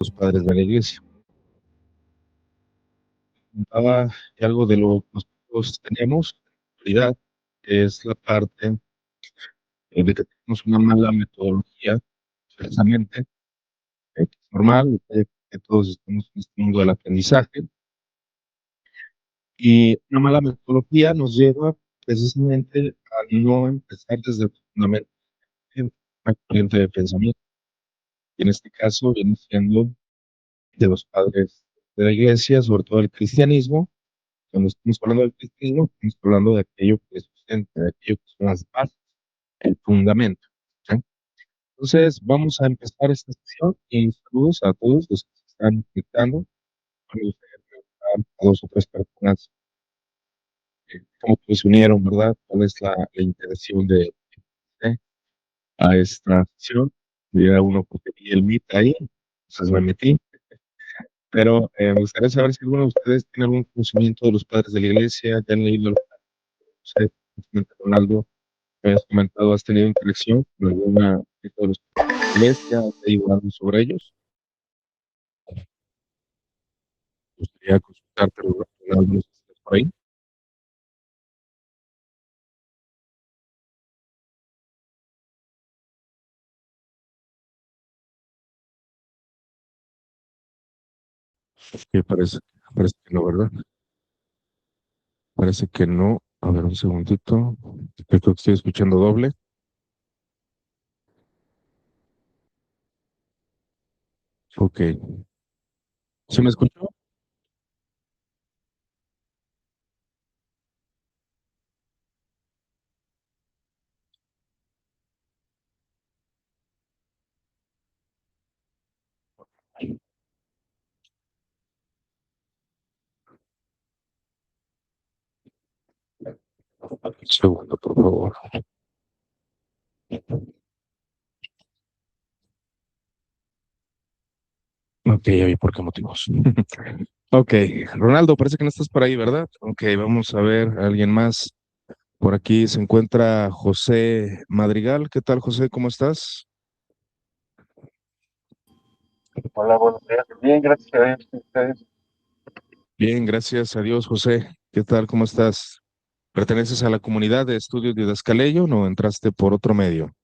los padres de la iglesia. Comentaba que algo de lo que nosotros tenemos, en realidad, es la parte de que tenemos una mala metodología, precisamente, que es normal, que todos estamos en este mundo del aprendizaje, y una mala metodología nos lleva precisamente a no empezar desde el fundamento de una corriente de pensamiento, y en este caso viene siendo de los padres de la iglesia, sobre todo el cristianismo. Cuando estamos hablando del cristianismo, estamos hablando de aquello que sustenta, de aquello que son las bases, el fundamento, ¿sí? Entonces, vamos a empezar esta sesión y saludos a todos los que se están conectando. Me gustaría preguntar a dos o tres personas cómo se unieron, ¿verdad? ¿Cuál es la intención de a esta sesión? Había uno porque vi el Meet ahí, entonces me metí, pero me gustaría saber si alguno de ustedes tiene algún conocimiento de los padres de la iglesia, ya han leído, no sé, con algo que has comentado, has tenido interacción con alguna de los padres de la iglesia, has leído algo sobre ellos. Me gustaría consultarte algunos por ahí. Que parece que no, ¿verdad? Parece que no. A ver, un segundito. Creo que estoy escuchando doble. Ok. ¿Sí me escuchó? Un segundo, por favor. Ok, ya vi por qué motivos. Ok, Ronaldo, parece que no estás por ahí, ¿verdad? Ok, vamos a ver a alguien más. Por aquí se encuentra José Madrigal. ¿Qué tal, José? ¿Cómo estás? Hola, buenos días. Bien, gracias a Dios. Ustedes. Bien, gracias a Dios, José. ¿Qué tal? ¿Cómo estás? ¿Perteneces a la comunidad de estudios de Didascaleyo o entraste por otro medio?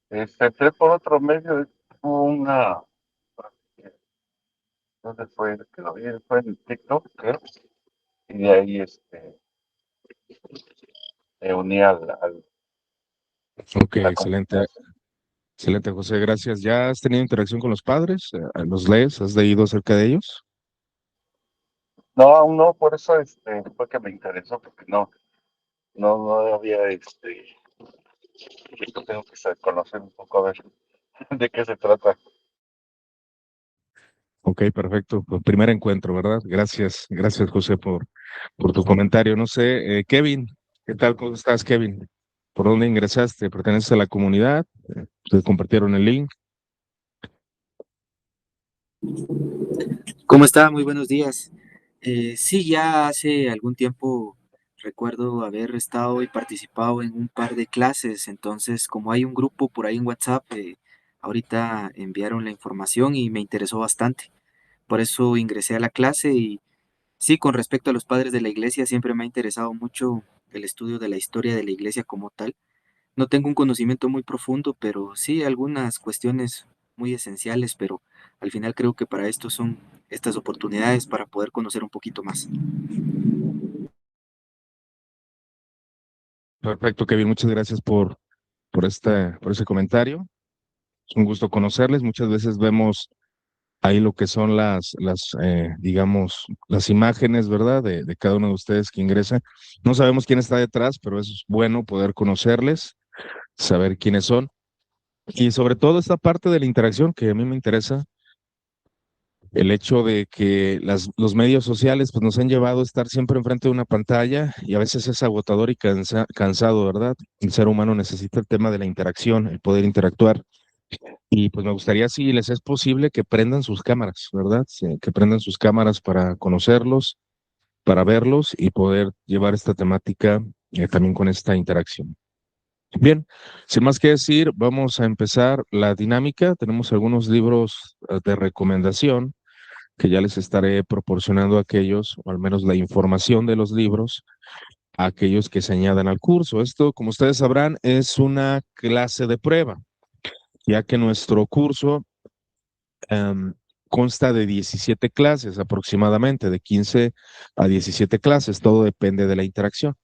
Entré por otro medio, hubo una, ¿dónde fue que lo vi? Fue en TikTok, creo, y de ahí me uní Ok, a la excelente, comunidad. excelente, José, gracias. ¿Ya has tenido interacción con los padres? ¿Los lees? ¿Has leído acerca de ellos? No, aún no, por eso fue que me interesó, porque no había visto, tengo que conocer un poco a ver de qué se trata. Ok, perfecto. Pues, primer encuentro, ¿verdad? Gracias, gracias, José, por tu comentario. No sé, Kevin, ¿qué tal? ¿Cómo estás, Kevin? ¿Por dónde ingresaste? ¿Perteneces a la comunidad? ¿Te compartieron el link? ¿Cómo está? Muy buenos días. Sí, ya hace algún tiempo recuerdo haber estado y participado en un par de clases, entonces como hay un grupo por ahí en WhatsApp, ahorita enviaron la información y me interesó bastante. Por eso ingresé a la clase y sí, con respecto a los padres de la iglesia, siempre me ha interesado mucho el estudio de la historia de la iglesia como tal. No tengo un conocimiento muy profundo, pero sí algunas cuestiones muy esenciales, pero al final creo que para esto son estas oportunidades para poder conocer un poquito más. Perfecto, Kevin, muchas gracias por ese comentario. Es un gusto conocerles. Muchas veces vemos ahí lo que son digamos, las imágenes, ¿verdad? De cada uno de ustedes que ingresa. No sabemos quién está detrás, pero es bueno poder conocerles, saber quiénes son. Y sobre todo esta parte de la interacción que a mí me interesa, el hecho de que los medios sociales pues, nos han llevado a estar siempre enfrente de una pantalla y a veces es agotador y cansado, ¿verdad? El ser humano necesita el tema de la interacción, el poder interactuar. Y pues me gustaría, si les es posible, que prendan sus cámaras, ¿verdad? Sí, que prendan sus cámaras para conocerlos, para verlos y poder llevar esta temática también con esta interacción. Bien, sin más que decir, vamos a empezar la dinámica. Tenemos algunos libros de recomendación que ya les estaré proporcionando a aquellos, o al menos la información de los libros, a aquellos que se añadan al curso. Esto, como ustedes sabrán, es una clase de prueba, ya que nuestro curso em, consta de 17 clases aproximadamente, de 15 a 17 clases, todo depende de la interacción.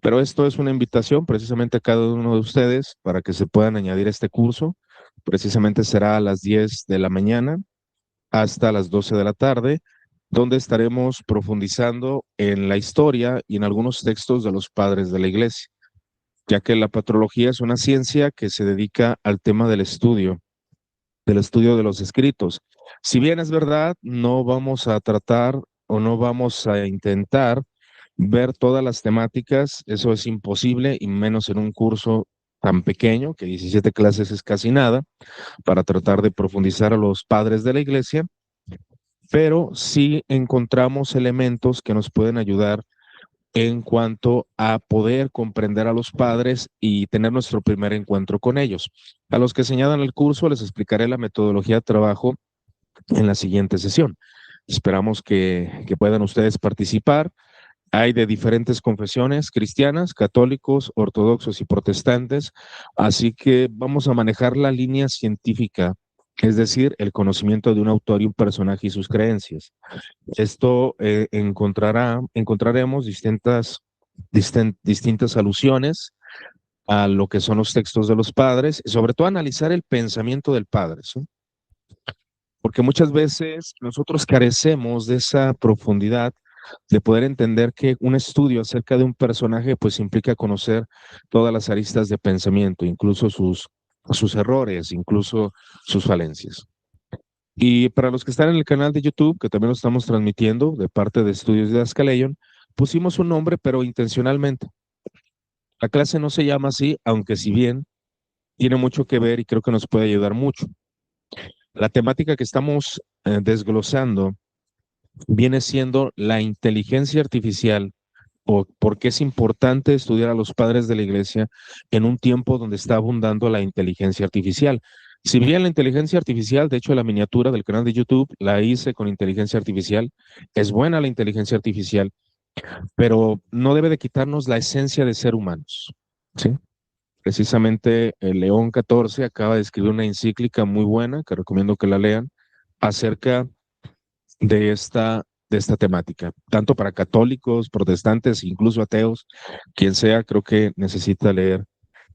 Pero esto es una invitación precisamente a cada uno de ustedes para que se puedan añadir a este curso. Precisamente será a las 10 de la mañana hasta las 12 de la tarde, donde estaremos profundizando en la historia y en algunos textos de los padres de la iglesia, ya que la patrología es una ciencia que se dedica al tema del estudio de los escritos. Si bien es verdad, no vamos a tratar o no vamos a intentar ver todas las temáticas, eso es imposible y menos en un curso tan pequeño, que 17 clases es casi nada, para tratar de profundizar a los padres de la iglesia, pero sí encontramos elementos que nos pueden ayudar en cuanto a poder comprender a los padres y tener nuestro primer encuentro con ellos. A los que señalan el curso les explicaré la metodología de trabajo en la siguiente sesión. Esperamos que puedan ustedes participar. Hay de diferentes confesiones, cristianas, católicos, ortodoxos y protestantes, así que vamos a manejar la línea científica, es decir, el conocimiento de un autor y un personaje y sus creencias. Esto encontraremos distintas alusiones a lo que son los textos de los padres, y sobre todo analizar el pensamiento del padre, ¿sí? Porque muchas veces nosotros carecemos de esa profundidad de poder entender que un estudio acerca de un personaje pues implica conocer todas las aristas de pensamiento, incluso sus errores, incluso sus falencias. Y para los que están en el canal de YouTube, que también lo estamos transmitiendo de parte de Estudios de Ascaleon, pusimos un nombre, pero intencionalmente. La clase no se llama así, aunque si bien tiene mucho que ver y creo que nos puede ayudar mucho. La temática que estamos desglosando viene siendo la inteligencia artificial o por qué es importante estudiar a los padres de la iglesia en un tiempo donde está abundando la inteligencia artificial. Si bien la inteligencia artificial, de hecho la miniatura del canal de YouTube la hice con inteligencia artificial, es buena la inteligencia artificial, pero no debe de quitarnos la esencia de ser humanos, ¿sí? Precisamente el León XIV acaba de escribir una encíclica muy buena, que recomiendo que la lean, acerca de esta temática, tanto para católicos, protestantes, incluso ateos, quien sea, creo que necesita leer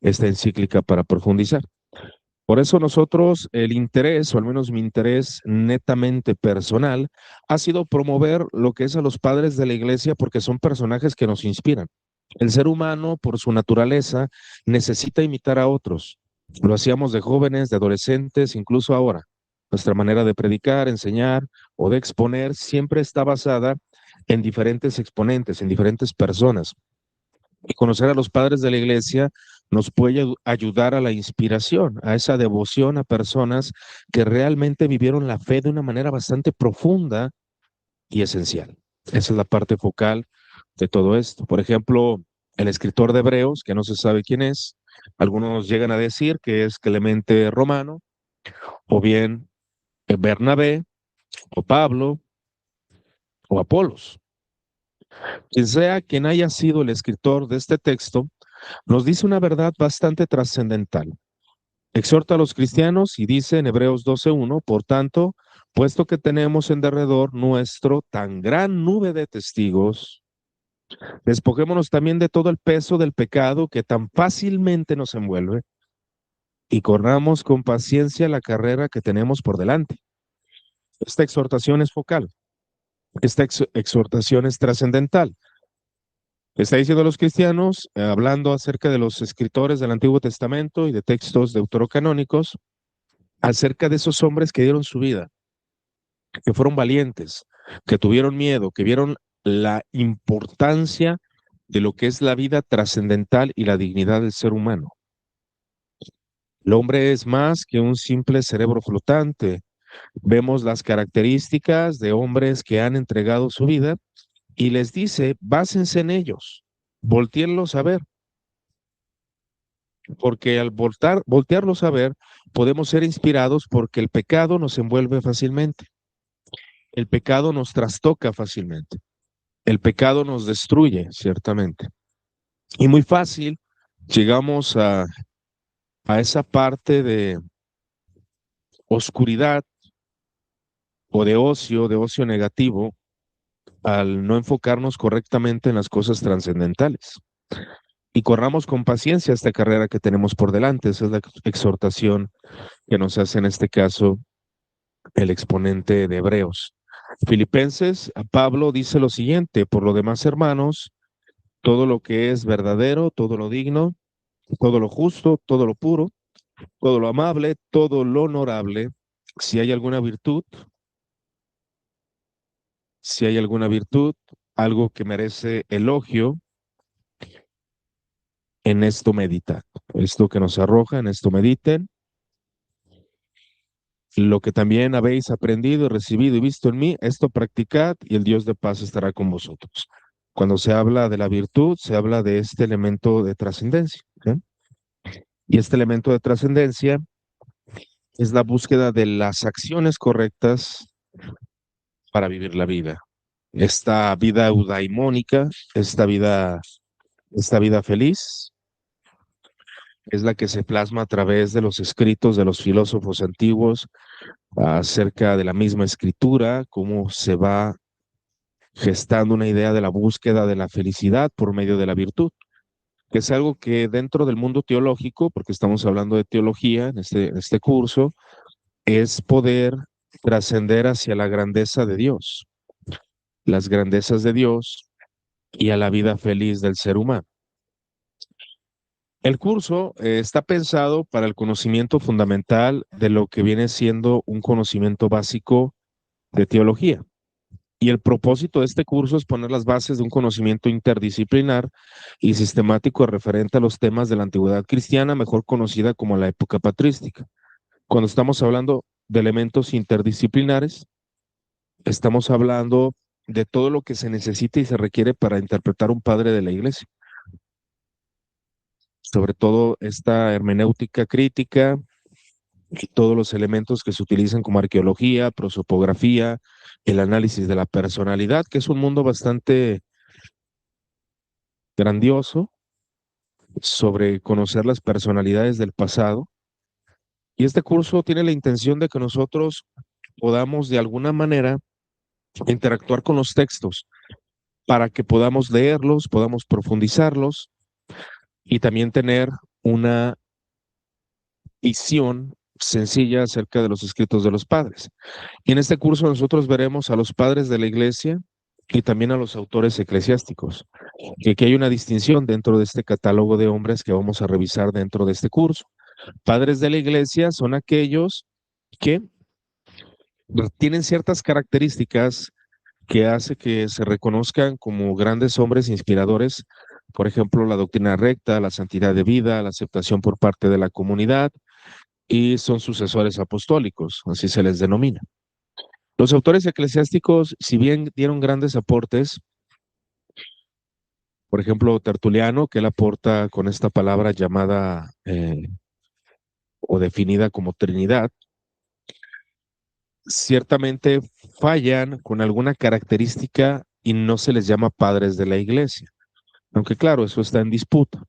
esta encíclica para profundizar. Por eso nosotros, el interés, o al menos mi interés netamente personal, ha sido promover lo que es a los padres de la iglesia porque son personajes que nos inspiran. El ser humano, por su naturaleza, necesita imitar a otros. Lo hacíamos de jóvenes, de adolescentes, incluso ahora. Nuestra manera de predicar, enseñar o de exponer siempre está basada en diferentes exponentes, en diferentes personas. Y conocer a los padres de la iglesia nos puede ayudar a la inspiración, a esa devoción a personas que realmente vivieron la fe de una manera bastante profunda y esencial. Esa es la parte focal de todo esto. Por ejemplo, el escritor de Hebreos, que no se sabe quién es, algunos llegan a decir que es Clemente Romano, o bien Bernabé, o Pablo, o Apolos. Quien sea quien haya sido el escritor de este texto, nos dice una verdad bastante trascendental. Exhorta a los cristianos y dice en Hebreos 12:1, por tanto, puesto que tenemos en derredor nuestro tan gran nube de testigos, despojémonos también de todo el peso del pecado que tan fácilmente nos envuelve y corramos con paciencia la carrera que tenemos por delante. Esta exhortación es focal, esta exhortación es trascendental. Está diciendo a los cristianos, hablando acerca de los escritores del Antiguo Testamento y de textos deuterocanónicos, acerca de esos hombres que dieron su vida, que fueron valientes, que tuvieron miedo, que vieron la importancia de lo que es la vida trascendental y la dignidad del ser humano. El hombre es más que un simple cerebro flotante. Vemos las características de hombres que han entregado su vida y les dice, básense en ellos, voltéenlos a ver. porque al voltearlos a ver, podemos ser inspirados porque el pecado nos envuelve fácilmente, el pecado nos trastoca fácilmente, el pecado nos destruye, ciertamente. Y muy fácil llegamos a esa parte de oscuridad o de ocio negativo, al no enfocarnos correctamente en las cosas trascendentales. Y corramos con paciencia esta carrera que tenemos por delante. Esa es la exhortación que nos hace en este caso el exponente de Hebreos. Filipenses, a Pablo dice lo siguiente: por lo demás, hermanos, todo lo que es verdadero, todo lo digno, todo lo justo, todo lo puro, todo lo amable, todo lo honorable, si hay alguna virtud, si hay alguna virtud, algo que merece elogio, en esto medita. Esto que nos arroja, en esto mediten. Lo que también habéis aprendido, recibido y visto en mí, esto practicad y el Dios de paz estará con vosotros. Cuando se habla de la virtud, se habla de este elemento de trascendencia, ¿sí? Y este elemento de trascendencia es la búsqueda de las acciones correctas para vivir la vida. Esta vida eudaimónica, esta vida feliz, es la que se plasma a través de los escritos de los filósofos antiguos acerca de la misma escritura, cómo se va gestando una idea de la búsqueda de la felicidad por medio de la virtud, que es algo que dentro del mundo teológico, porque estamos hablando de teología en este curso, es poder trascender hacia la grandeza de Dios, las grandezas de Dios y a la vida feliz del ser humano. El curso está pensado para el conocimiento fundamental de lo que viene siendo un conocimiento básico de teología. Y el propósito de este curso es poner las bases de un conocimiento interdisciplinar y sistemático referente a los temas de la antigüedad cristiana, mejor conocida como la época patrística. Cuando estamos hablando de elementos interdisciplinares, estamos hablando de todo lo que se necesita y se requiere para interpretar un padre de la iglesia. Sobre todo esta hermenéutica crítica y todos los elementos que se utilizan como arqueología, prosopografía, el análisis de la personalidad, que es un mundo bastante grandioso sobre conocer las personalidades del pasado. Y este curso tiene la intención de que nosotros podamos de alguna manera interactuar con los textos para que podamos leerlos, podamos profundizarlos y también tener una visión sencilla acerca de los escritos de los padres. Y en este curso nosotros veremos a los padres de la iglesia y también a los autores eclesiásticos. Y aquí hay una distinción dentro de este catálogo de hombres que vamos a revisar dentro de este curso. Padres de la iglesia son aquellos que tienen ciertas características que hace que se reconozcan como grandes hombres inspiradores, por ejemplo, la doctrina recta, la santidad de vida, la aceptación por parte de la comunidad, y son sucesores apostólicos, así se les denomina. Los autores eclesiásticos, si bien dieron grandes aportes, por ejemplo, Tertuliano, que él aporta con esta palabra llamada o definida como Trinidad, ciertamente fallan con alguna característica y no se les llama padres de la iglesia, aunque claro, eso está en disputa.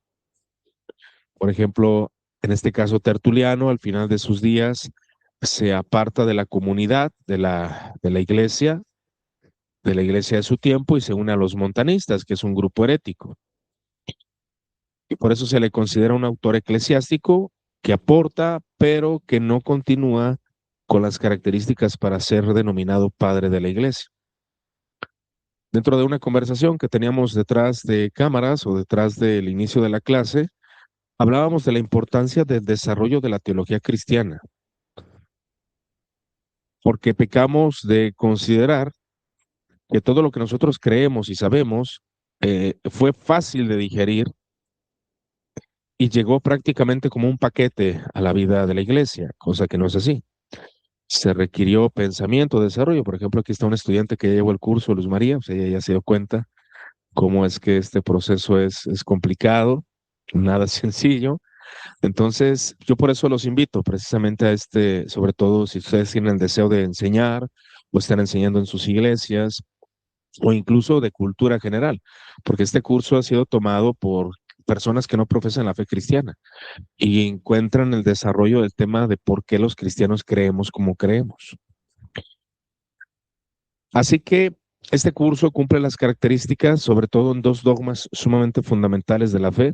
Por ejemplo, en este caso Tertuliano, al final de sus días, se aparta de la comunidad de la iglesia de su tiempo y se une a los montanistas, que es un grupo herético. Y por eso se le considera un autor eclesiástico que aporta, pero que no continúa con las características para ser denominado padre de la iglesia. Dentro de una conversación que teníamos detrás de cámaras o detrás del inicio de la clase, hablábamos de la importancia del desarrollo de la teología cristiana, porque pecamos de considerar que todo lo que nosotros creemos y sabemos fue fácil de digerir y llegó prácticamente como un paquete a la vida de la iglesia, cosa que no es así. Se requirió pensamiento, desarrollo. Por ejemplo, aquí está un estudiante que ya llevó el curso, Luz María, o sea, ella ya se dio cuenta cómo es que este proceso es complicado, nada sencillo, Entonces, yo por eso los invito precisamente a sobre todo si ustedes tienen el deseo de enseñar o están enseñando en sus iglesias o incluso de cultura general, porque este curso ha sido tomado por personas que no profesan la fe cristiana y encuentran el desarrollo del tema de por qué los cristianos creemos como creemos. Así que este curso cumple las características, sobre todo en dos dogmas sumamente fundamentales de la fe,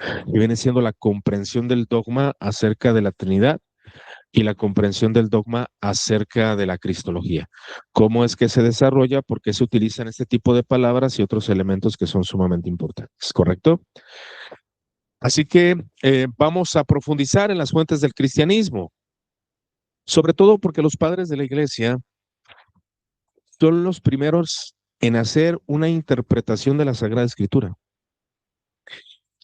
que viene siendo la comprensión del dogma acerca de la Trinidad y la comprensión del dogma acerca de la cristología. ¿Cómo es que se desarrolla? ¿Por qué se utilizan este tipo de palabras y otros elementos que son sumamente importantes? ¿Correcto? Así que vamos a profundizar en las fuentes del cristianismo, sobre todo porque los padres de la iglesia son los primeros en hacer una interpretación de la Sagrada Escritura.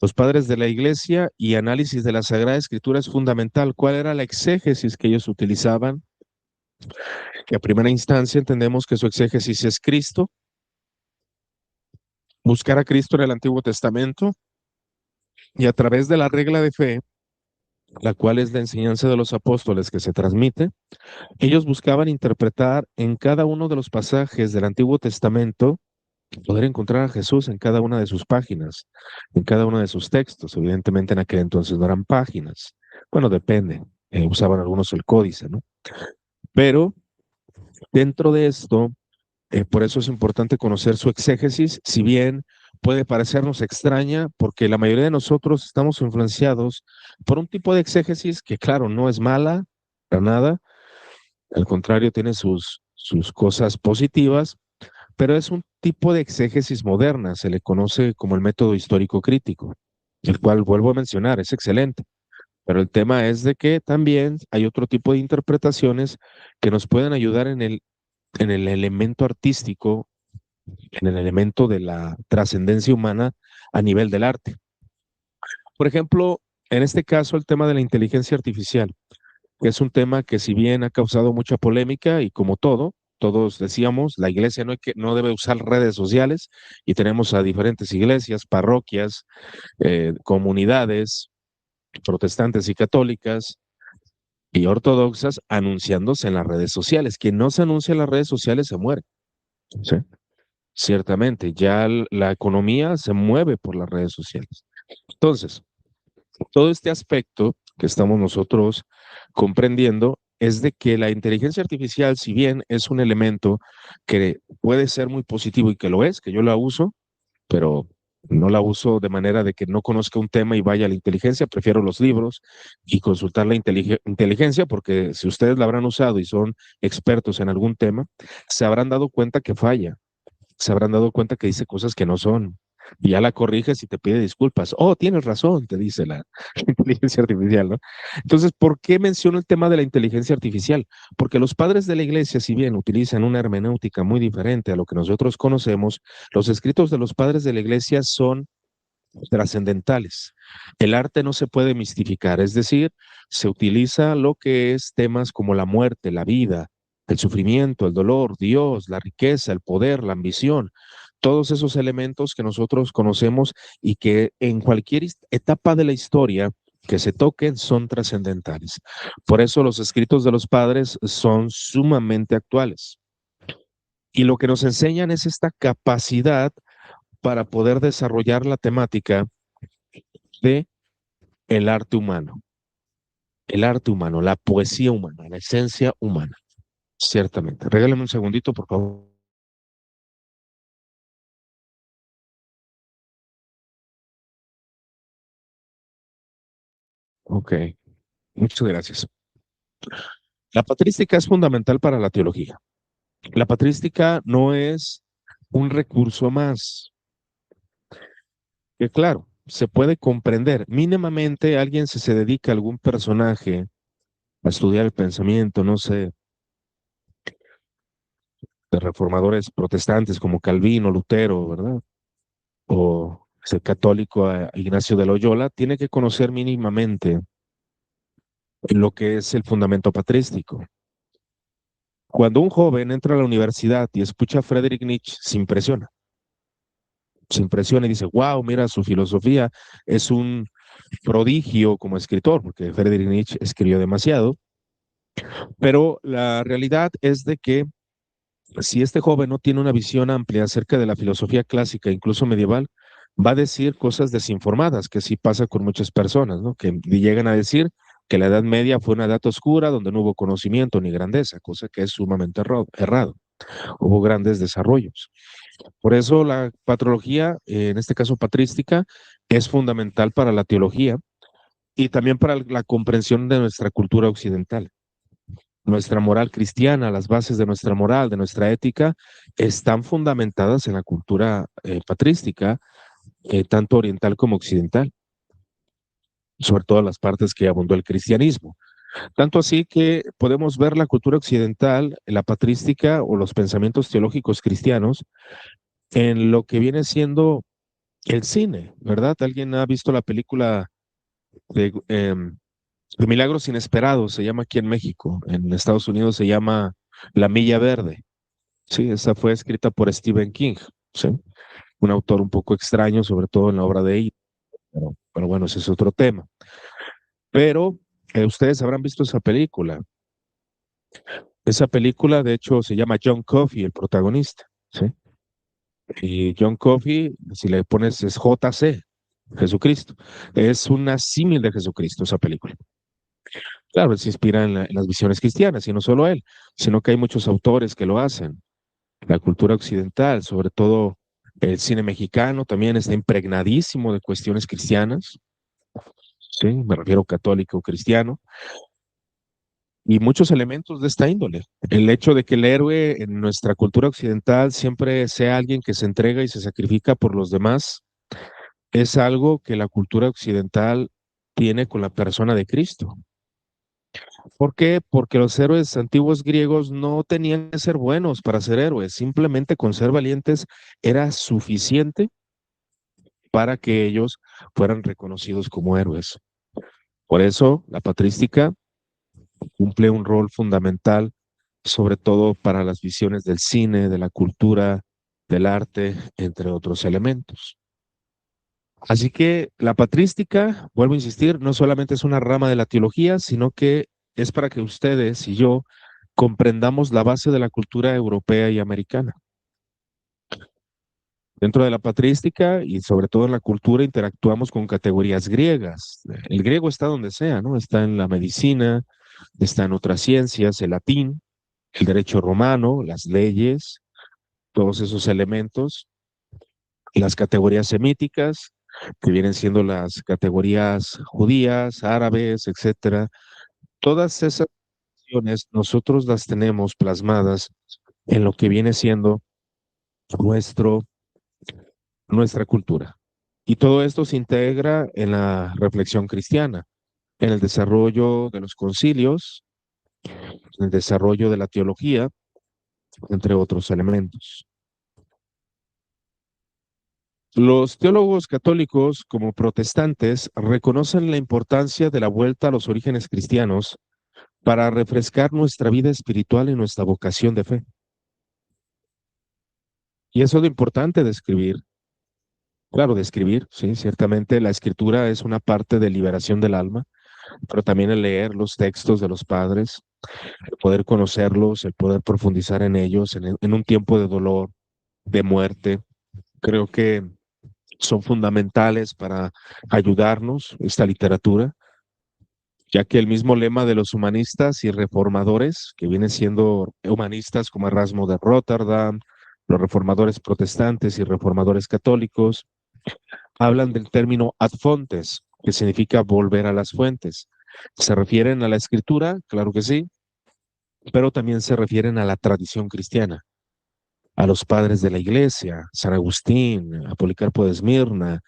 Los padres de la iglesia y análisis de la Sagrada Escritura es fundamental. ¿Cuál era la exégesis que ellos utilizaban? Que a primera instancia entendemos que su exégesis es Cristo, buscar a Cristo en el Antiguo Testamento y a través de la regla de fe, la cual es la enseñanza de los apóstoles que se transmite, ellos buscaban interpretar en cada uno de los pasajes del Antiguo Testamento, poder encontrar a Jesús en cada una de sus páginas, en cada uno de sus textos. Evidentemente en aquel entonces no eran páginas. Bueno, depende. Usaban algunos el códice, ¿no? Pero dentro de esto, por eso es importante conocer su exégesis, si bien puede parecernos extraña, porque la mayoría de nosotros estamos influenciados por un tipo de exégesis que, claro, no es mala para nada, al contrario, tiene sus cosas positivas, pero es un tipo de exégesis moderna, se le conoce como el método histórico crítico, el cual vuelvo a mencionar, es excelente. Pero el tema es de que también hay otro tipo de interpretaciones que nos pueden ayudar en el elemento artístico, en el elemento de la trascendencia humana a nivel del arte. Por ejemplo, en este caso, el tema de la inteligencia artificial, que es un tema que si bien ha causado mucha polémica y como todo, todos decíamos, la iglesia no debe usar redes sociales y tenemos a diferentes iglesias, parroquias, comunidades protestantes y católicas y ortodoxas anunciándose en las redes sociales. Quien no se anuncia en las redes sociales se muere. ¿Sí? Ciertamente, ya la economía se mueve por las redes sociales. Entonces, todo este aspecto que estamos nosotros comprendiendo es de que la inteligencia artificial, si bien es un elemento que puede ser muy positivo y que lo es, que yo la uso, pero no la uso de manera de que no conozca un tema y vaya a la inteligencia, prefiero los libros y consultar la inteligencia, porque si ustedes la habrán usado y son expertos en algún tema, se habrán dado cuenta que falla, se habrán dado cuenta que dice cosas que no son. Y ya la corriges y te pide disculpas. Oh, tienes razón, te dice la inteligencia artificial, ¿no? Entonces, ¿por qué menciono el tema de la inteligencia artificial? Porque los padres de la iglesia, si bien utilizan una hermenéutica muy diferente a lo que nosotros conocemos, los escritos de los padres de la iglesia son trascendentales. El arte no se puede mistificar, es decir, se utiliza lo que es temas como la muerte, la vida, el sufrimiento, el dolor, Dios, la riqueza, el poder, la ambición, todos esos elementos que nosotros conocemos y que en cualquier etapa de la historia que se toquen son trascendentales. Por eso los escritos de los padres son sumamente actuales. Y lo que nos enseñan es esta capacidad para poder desarrollar la temática de el arte humano, la poesía humana, la esencia humana, ciertamente. Regálame un segundito, por favor. Ok, muchas gracias. La patrística es fundamental para la teología. La patrística no es un recurso más, que claro, se puede comprender. Mínimamente alguien si se dedica a algún personaje a estudiar el pensamiento, no sé, de reformadores protestantes como Calvino, Lutero, ¿verdad? O ser católico a Ignacio de Loyola, tiene que conocer mínimamente lo que es el fundamento patrístico. Cuando un joven entra a la universidad y escucha a Friedrich Nietzsche, se impresiona y dice, wow, mira, su filosofía es prodigio como escritor, porque Friedrich Nietzsche escribió demasiado, pero la realidad es de que si este joven no tiene una visión amplia acerca de la filosofía clásica, incluso medieval, va a decir cosas desinformadas, que sí pasa con muchas personas, ¿no? Que llegan a decir que la Edad Media fue una edad oscura donde no hubo conocimiento ni grandeza, cosa que es sumamente errado. Hubo grandes desarrollos. Por eso la patrología, en este caso patrística, es fundamental para la teología y también para la comprensión de nuestra cultura occidental. Nuestra moral cristiana, las bases de nuestra moral, de nuestra ética, están fundamentadas en la cultura patrística, tanto oriental como occidental, sobre todo las partes que abundó el cristianismo. Tanto así que podemos ver la cultura occidental, la patrística o los pensamientos teológicos cristianos en lo que viene siendo el cine, ¿verdad? ¿Alguien ha visto la película de Milagros Inesperados? Se llama aquí en México. En Estados Unidos se llama La Milla Verde. Sí, esa fue escrita por Stephen King, ¿sí? Un autor un poco extraño, sobre todo en la obra de It, pero bueno, ese es otro tema. Pero ustedes habrán visto esa película. Esa película, de hecho, se llama John Coffey, el protagonista, ¿sí? Y John Coffey, si le pones, es JC, Jesucristo. Es una símil de Jesucristo, esa película. Claro, él se inspira en las visiones cristianas, y no solo él, sino que hay muchos autores que lo hacen. La cultura occidental, sobre todo el cine mexicano, también está impregnadísimo de cuestiones cristianas, ¿sí? Me refiero católico, cristiano, y muchos elementos de esta índole. El hecho de que el héroe en nuestra cultura occidental siempre sea alguien que se entrega y se sacrifica por los demás, es algo que la cultura occidental tiene con la persona de Cristo. ¿Por qué? Porque los héroes antiguos griegos no tenían que ser buenos para ser héroes, simplemente con ser valientes era suficiente para que ellos fueran reconocidos como héroes. Por eso la patrística cumple un rol fundamental, sobre todo para las visiones del cine, de la cultura, del arte, entre otros elementos. Así que la patrística, vuelvo a insistir, no solamente es una rama de la teología, sino que es para que ustedes y yo comprendamos la base de la cultura europea y americana. Dentro de la patrística y sobre todo en la cultura interactuamos con categorías griegas. El griego está donde sea, ¿no? Está en la medicina, está en otras ciencias, el latín, el derecho romano, las leyes, todos esos elementos, las categorías semíticas, que vienen siendo las categorías judías, árabes, etcétera. Todas esas cuestiones nosotros las tenemos plasmadas en lo que viene siendo nuestro, nuestra cultura. Y todo esto se integra en la reflexión cristiana, en el desarrollo de los concilios, en el desarrollo de la teología, entre otros elementos. Los teólogos católicos, como protestantes, reconocen la importancia de la vuelta a los orígenes cristianos para refrescar nuestra vida espiritual y nuestra vocación de fe. Y eso es lo importante de escribir. Claro, de escribir, sí, ciertamente la escritura es una parte de liberación del alma, pero también el leer los textos de los padres, el poder conocerlos, el poder profundizar en ellos en un tiempo de dolor, de muerte, creo que son fundamentales para ayudarnos esta literatura, ya que el mismo lema de los humanistas y reformadores, que viene siendo humanistas como Erasmo de Rotterdam, los reformadores protestantes y reformadores católicos, hablan del término ad fontes, que significa volver a las fuentes. ¿Se refieren a la escritura? Claro que sí, pero también se refieren a la tradición cristiana, a los padres de la iglesia, San Agustín, a Policarpo de Esmirna,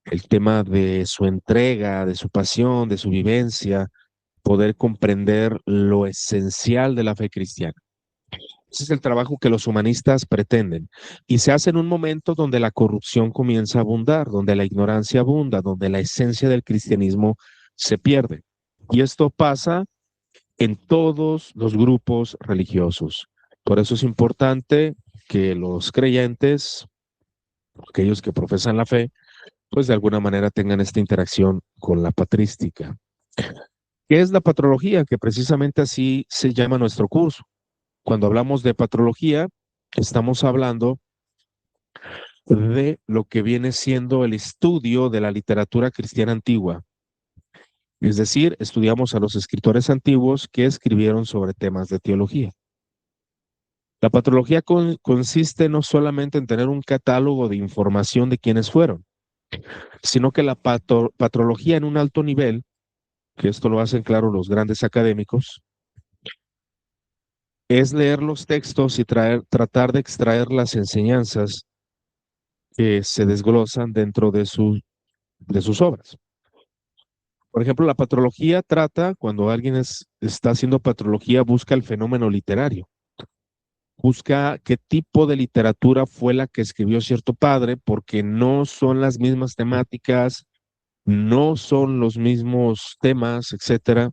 el tema de su entrega, de su pasión, de su vivencia, poder comprender lo esencial de la fe cristiana. Ese es el trabajo que los humanistas pretenden. Y se hace en un momento donde la corrupción comienza a abundar, donde la ignorancia abunda, donde la esencia del cristianismo se pierde. Y esto pasa en todos los grupos religiosos. Por eso es importante que los creyentes, aquellos que profesan la fe, pues de alguna manera tengan esta interacción con la patrística. ¿Qué es la patrología? Que precisamente así se llama nuestro curso. Cuando hablamos de patrología, estamos hablando de lo que viene siendo el estudio de la literatura cristiana antigua. Es decir, estudiamos a los escritores antiguos que escribieron sobre temas de teología. La patrología consiste no solamente en tener un catálogo de información de quiénes fueron, sino que la patrología en un alto nivel, que esto lo hacen claro los grandes académicos, es leer los textos y tratar de extraer las enseñanzas que se desglosan dentro de sus obras. Por ejemplo, la patrología trata, cuando alguien está haciendo patrología, busca el fenómeno literario, busca qué tipo de literatura fue la que escribió cierto padre, porque no son las mismas temáticas, no son los mismos temas, etcétera.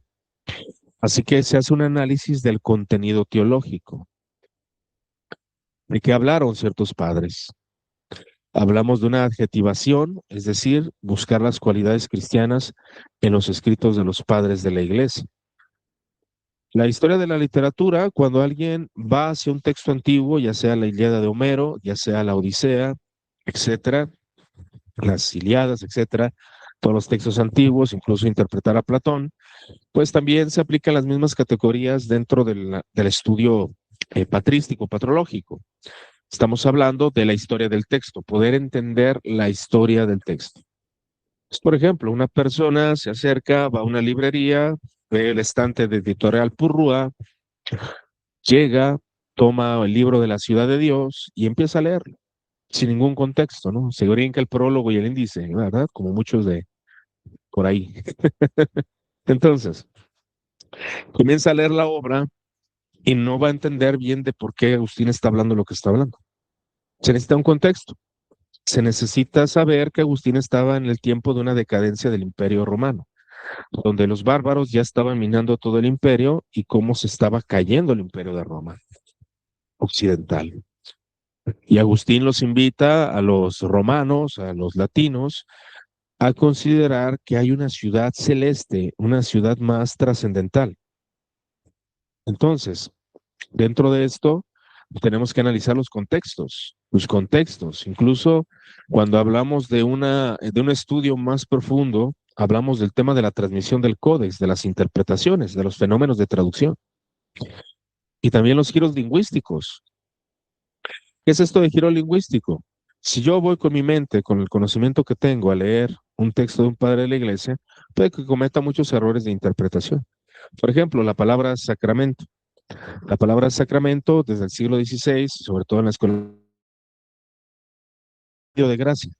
Así que se hace un análisis del contenido teológico, de qué hablaron ciertos padres. Hablamos de una adjetivación, es decir, buscar las cualidades cristianas en los escritos de los padres de la iglesia. La historia de la literatura, cuando alguien va hacia un texto antiguo, ya sea la Ilíada de Homero, ya sea la Odisea, etcétera, las Ilíadas, etcétera, todos los textos antiguos, incluso interpretar a Platón, pues también se aplican las mismas categorías dentro del estudio patrístico, patrológico. Estamos hablando de la historia del texto, poder entender la historia del texto. Pues, por ejemplo, una persona se acerca, va a una librería, ve el estante de Editorial Purrúa, llega, toma el libro de la Ciudad de Dios y empieza a leerlo, sin ningún contexto, ¿no? Se brinca el prólogo y el índice, ¿verdad? Como muchos de por ahí. Entonces, comienza a leer la obra y no va a entender bien de por qué Agustín está hablando lo que está hablando. Se necesita un contexto. Se necesita saber que Agustín estaba en el tiempo de una decadencia del Imperio Romano, donde los bárbaros ya estaban minando todo el imperio y cómo se estaba cayendo el Imperio de Roma occidental. Y Agustín los invita a los romanos, a los latinos, a considerar que hay una ciudad celeste, una ciudad más trascendental. Entonces, dentro de esto, tenemos que analizar los contextos. Incluso cuando hablamos de un estudio más profundo, hablamos del tema de la transmisión del códex, de las interpretaciones, de los fenómenos de traducción y también los giros lingüísticos. ¿Qué es esto de giro lingüístico? Si yo voy con mi mente, con el conocimiento que tengo a leer un texto de un padre de la iglesia, puede que cometa muchos errores de interpretación. Por ejemplo, la palabra sacramento. La palabra sacramento desde el siglo XVI, sobre todo en la escuela de gracia.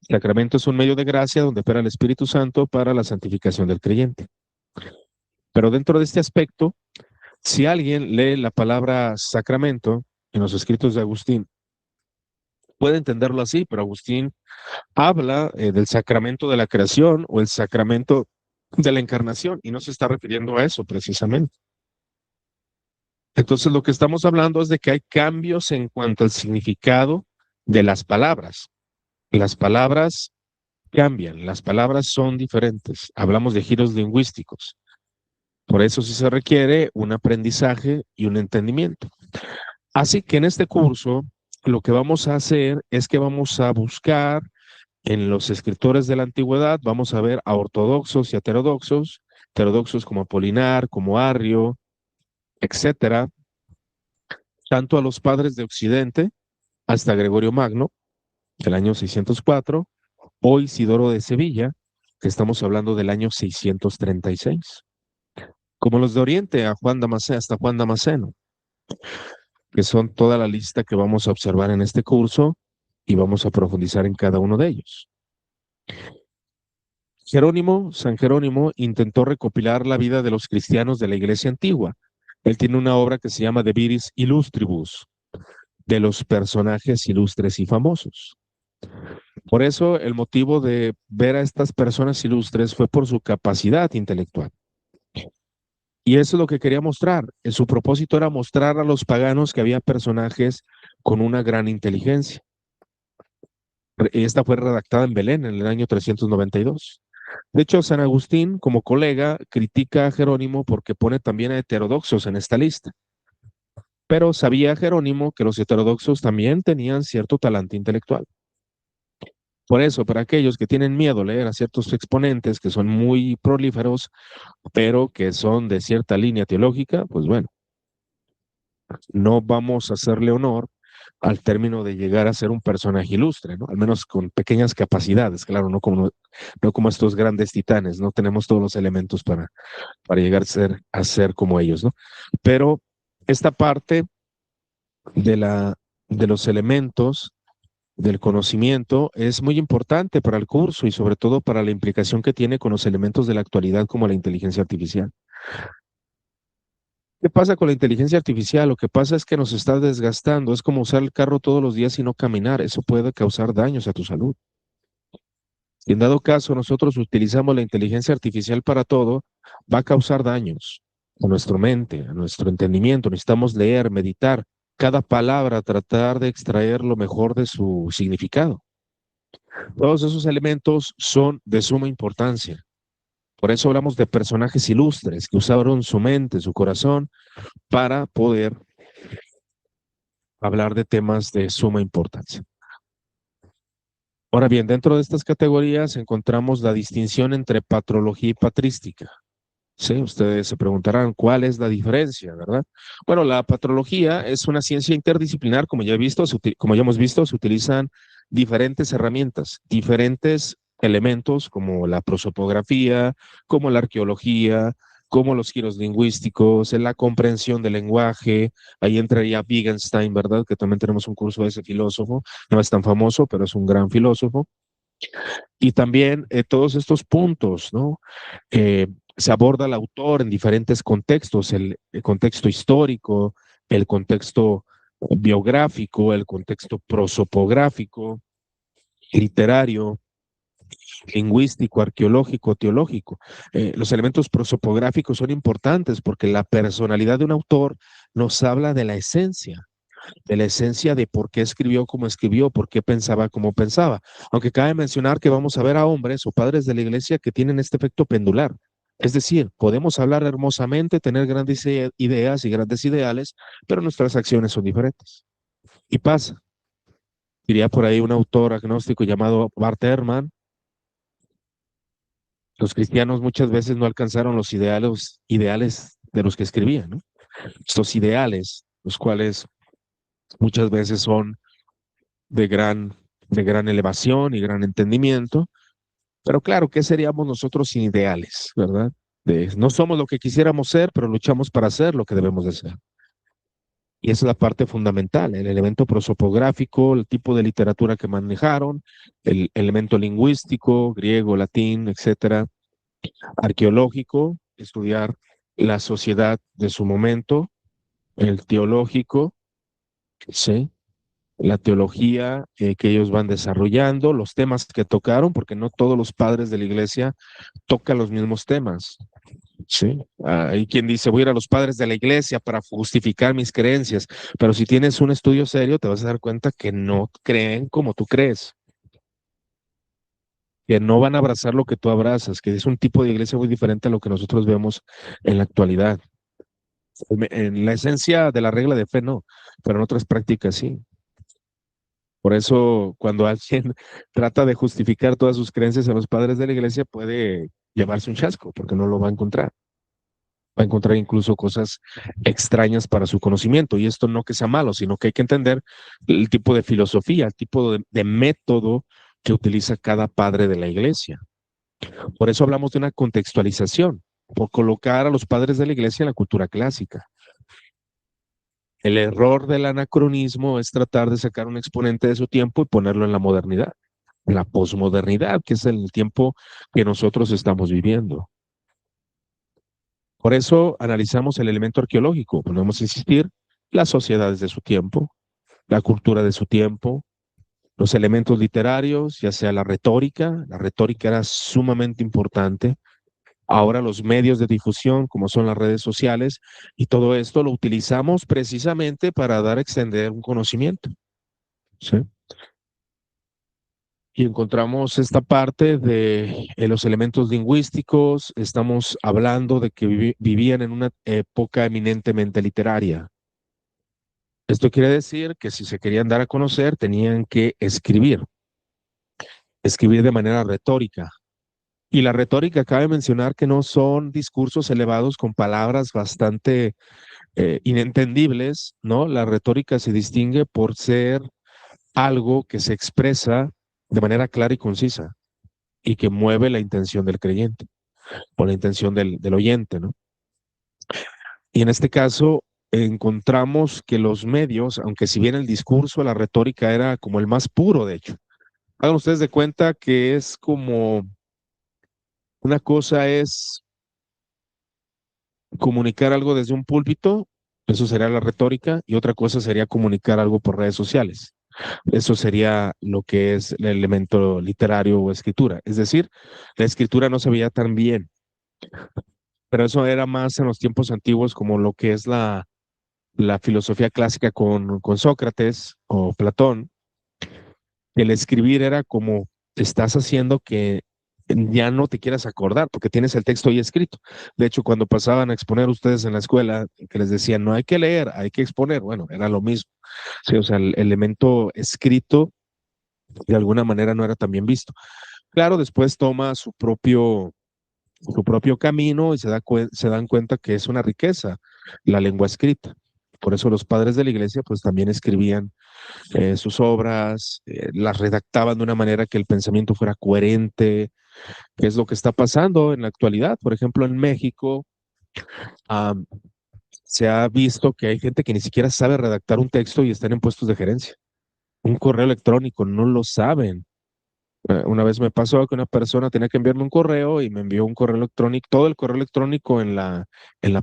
Sacramento es un medio de gracia donde opera el Espíritu Santo para la santificación del creyente. Pero dentro de este aspecto, si alguien lee la palabra sacramento en los escritos de Agustín, puede entenderlo así, pero Agustín habla del sacramento de la creación o el sacramento de la encarnación y no se está refiriendo a eso precisamente. Entonces lo que estamos hablando es de que hay cambios en cuanto al significado de las palabras. Las palabras cambian, las palabras son diferentes. Hablamos de giros lingüísticos. Por eso sí se requiere un aprendizaje y un entendimiento. Así que en este curso lo que vamos a hacer es que vamos a buscar en los escritores de la antigüedad, vamos a ver a ortodoxos y heterodoxos como Apolinar, como Arrio, etcétera, tanto a los padres de Occidente hasta Gregorio Magno, del año 604, o Isidoro de Sevilla, que estamos hablando del año 636. Como los de Oriente, hasta Juan Damasceno, que son toda la lista que vamos a observar en este curso y vamos a profundizar en cada uno de ellos. San Jerónimo, intentó recopilar la vida de los cristianos de la iglesia antigua. Él tiene una obra que se llama De Viris Illustribus, de los personajes ilustres y famosos. Por eso el motivo de ver a estas personas ilustres fue por su capacidad intelectual. Y eso es lo que quería mostrar. Su propósito era mostrar a los paganos que había personajes con una gran inteligencia. Esta fue redactada en Belén en el año 392. De hecho, San Agustín, como colega, critica a Jerónimo porque pone también a heterodoxos en esta lista. Pero sabía Jerónimo que los heterodoxos también tenían cierto talante intelectual. Por eso, para aquellos que tienen miedo a leer a ciertos exponentes que son muy prolíferos, pero que son de cierta línea teológica, pues bueno, no vamos a hacerle honor al término de llegar a ser un personaje ilustre, ¿no? Al menos con pequeñas capacidades, claro, no como estos grandes titanes, no tenemos todos los elementos para llegar a ser como ellos, ¿no? Pero esta parte de, de los elementos del conocimiento es muy importante para el curso y sobre todo para la implicación que tiene con los elementos de la actualidad como la inteligencia artificial. ¿Qué pasa con la inteligencia artificial? Lo que pasa es que nos está desgastando. Es como usar el carro todos los días y no caminar. Eso puede causar daños a tu salud. Si en dado caso nosotros utilizamos la inteligencia artificial para todo, va a causar daños a nuestra mente, a nuestro entendimiento. Necesitamos leer, meditar cada palabra, tratar de extraer lo mejor de su significado. Todos esos elementos son de suma importancia. Por eso hablamos de personajes ilustres que usaron su mente, su corazón, para poder hablar de temas de suma importancia. Ahora bien, dentro de estas categorías encontramos la distinción entre patrología y patrística. Sí, ustedes se preguntarán cuál es la diferencia, ¿verdad? Bueno, la patrología es una ciencia interdisciplinar, como ya he visto, como ya hemos visto, se utilizan diferentes herramientas, diferentes elementos como la prosopografía, como la arqueología, como los giros lingüísticos, en la comprensión del lenguaje. Ahí entraría Wittgenstein, ¿verdad? Que también tenemos un curso de ese filósofo. No es tan famoso, pero es un gran filósofo. Y también todos estos puntos, ¿no? Se aborda el autor en diferentes contextos, el contexto histórico, el contexto biográfico, el contexto prosopográfico, literario, lingüístico, arqueológico, teológico. Los elementos prosopográficos son importantes porque la personalidad de un autor nos habla de la esencia de por qué escribió como escribió, por qué pensaba como pensaba. Aunque cabe mencionar que vamos a ver a hombres o padres de la iglesia que tienen este efecto pendular. Es decir, podemos hablar hermosamente, tener grandes ideas y grandes ideales, pero nuestras acciones son diferentes. Y pasa. Diría por ahí un autor agnóstico llamado Bart Ehrman, los cristianos muchas veces no alcanzaron los ideales de los que escribían, ¿no? Estos ideales, los cuales muchas veces son de de gran elevación y gran entendimiento. Pero claro, ¿qué seríamos nosotros sin ideales, verdad? No somos lo que quisiéramos ser, pero luchamos para ser lo que debemos de ser. Y esa es la parte fundamental, el elemento prosopográfico, el tipo de literatura que manejaron, el elemento lingüístico, griego, latín, etcétera, arqueológico, estudiar la sociedad de su momento, el teológico, ¿sí? La teología que ellos van desarrollando, los temas que tocaron, porque no todos los padres de la iglesia tocan los mismos temas. Sí, hay quien dice, voy a ir a los padres de la iglesia para justificar mis creencias, pero si tienes un estudio serio, te vas a dar cuenta que no creen como tú crees, que no van a abrazar lo que tú abrazas, que es un tipo de iglesia muy diferente a lo que nosotros vemos en la actualidad. En la esencia de la regla de fe, no, pero en otras prácticas sí. Por eso, cuando alguien trata de justificar todas sus creencias a los padres de la iglesia, puede llevarse un chasco, porque no lo va a encontrar. Va a encontrar incluso cosas extrañas para su conocimiento. Y esto no que sea malo, sino que hay que entender el tipo de filosofía, el tipo de método que utiliza cada padre de la iglesia. Por eso hablamos de una contextualización, por colocar a los padres de la iglesia en la cultura clásica. El error del anacronismo es tratar de sacar un exponente de su tiempo y ponerlo en la modernidad, en la posmodernidad, que es el tiempo que nosotros estamos viviendo. Por eso analizamos el elemento arqueológico, podemos insistir, las sociedades de su tiempo, la cultura de su tiempo, los elementos literarios, ya sea la retórica era sumamente importante. Ahora los medios de difusión, como son las redes sociales, y todo esto lo utilizamos precisamente para dar a extender un conocimiento. ¿Sí? Y encontramos esta parte de los elementos lingüísticos. Estamos hablando de que vivían en una época eminentemente literaria. Esto quiere decir que si se querían dar a conocer, tenían que escribir de manera retórica. Y la retórica, cabe mencionar que no son discursos elevados con palabras bastante inentendibles, ¿no? La retórica se distingue por ser algo que se expresa de manera clara y concisa y que mueve la intención del creyente o la intención del oyente, ¿no? Y en este caso encontramos que los medios, aunque si bien el discurso, la retórica era como el más puro, de hecho, hagan ustedes de cuenta que es como una cosa es comunicar algo desde un púlpito, eso sería la retórica, y otra cosa sería comunicar algo por redes sociales. Eso sería lo que es el elemento literario o escritura. Es decir, la escritura no se veía tan bien, pero eso era más en los tiempos antiguos como lo que es la filosofía clásica con Sócrates o Platón. El escribir era como estás haciendo que ya no te quieras acordar porque tienes el texto ahí escrito. De hecho, cuando pasaban a exponer ustedes en la escuela, que les decían, no hay que leer, hay que exponer, bueno, era lo mismo. Sí, o sea, el elemento escrito de alguna manera no era tan bien visto. Claro, después toma su propio camino y se dan cuenta que es una riqueza la lengua escrita. Por eso los padres de la iglesia pues también escribían sus obras, las redactaban de una manera que el pensamiento fuera coherente, que es lo que está pasando en la actualidad. Por ejemplo, en México um, se ha visto que hay gente que ni siquiera sabe redactar un texto y están en puestos de gerencia. Un correo electrónico, no lo saben. Una vez me pasó que una persona tenía que enviarme un correo y me envió un correo electrónico, todo el correo electrónico en la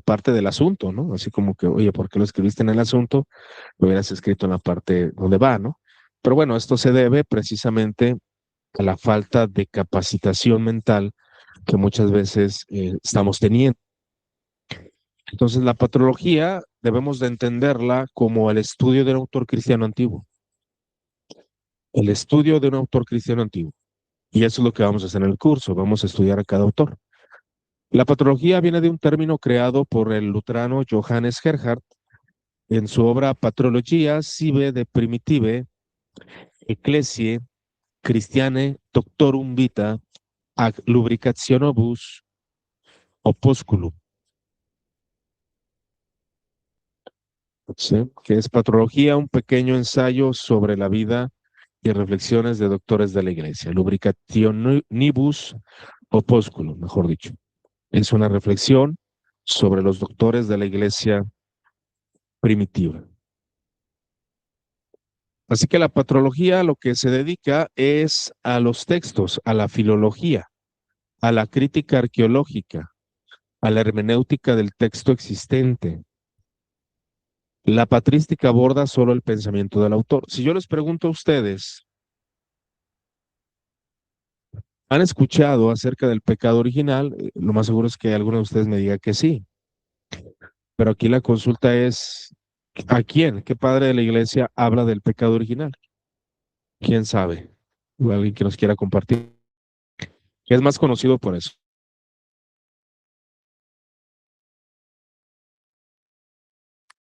parte del asunto, ¿no? Así como que, oye, ¿por qué lo escribiste en el asunto? Lo hubieras escrito en la parte donde va, ¿no? Pero bueno, esto se debe precisamente a la falta de capacitación mental que muchas veces estamos teniendo. Entonces, la patrología debemos de entenderla como el estudio de un autor cristiano antiguo. El estudio de un autor cristiano antiguo. Y eso es lo que vamos a hacer en el curso. Vamos a estudiar a cada autor. La patrología viene de un término creado por el luterano Johannes Gerhard en su obra Patrologia sive de primitive ecclesiae Christiane Doctorum Vita ad Lubricationibus Opusculum, ¿sí? Que es Patrología, un pequeño ensayo sobre la vida y reflexiones de doctores de la Iglesia. Lubricationibus Opusculum, mejor dicho. Es una reflexión sobre los doctores de la Iglesia primitiva. Así que la patrología lo que se dedica es a los textos, a la filología, a la crítica arqueológica, a la hermenéutica del texto existente. La patrística aborda solo el pensamiento del autor. Si yo les pregunto a ustedes, ¿han escuchado acerca del pecado original? Lo más seguro es que alguno de ustedes me diga que sí. Pero aquí la consulta es, ¿a quién? ¿Qué padre de la iglesia habla del pecado original? ¿Quién sabe? O alguien que nos quiera compartir. ¿Qué es más conocido por eso?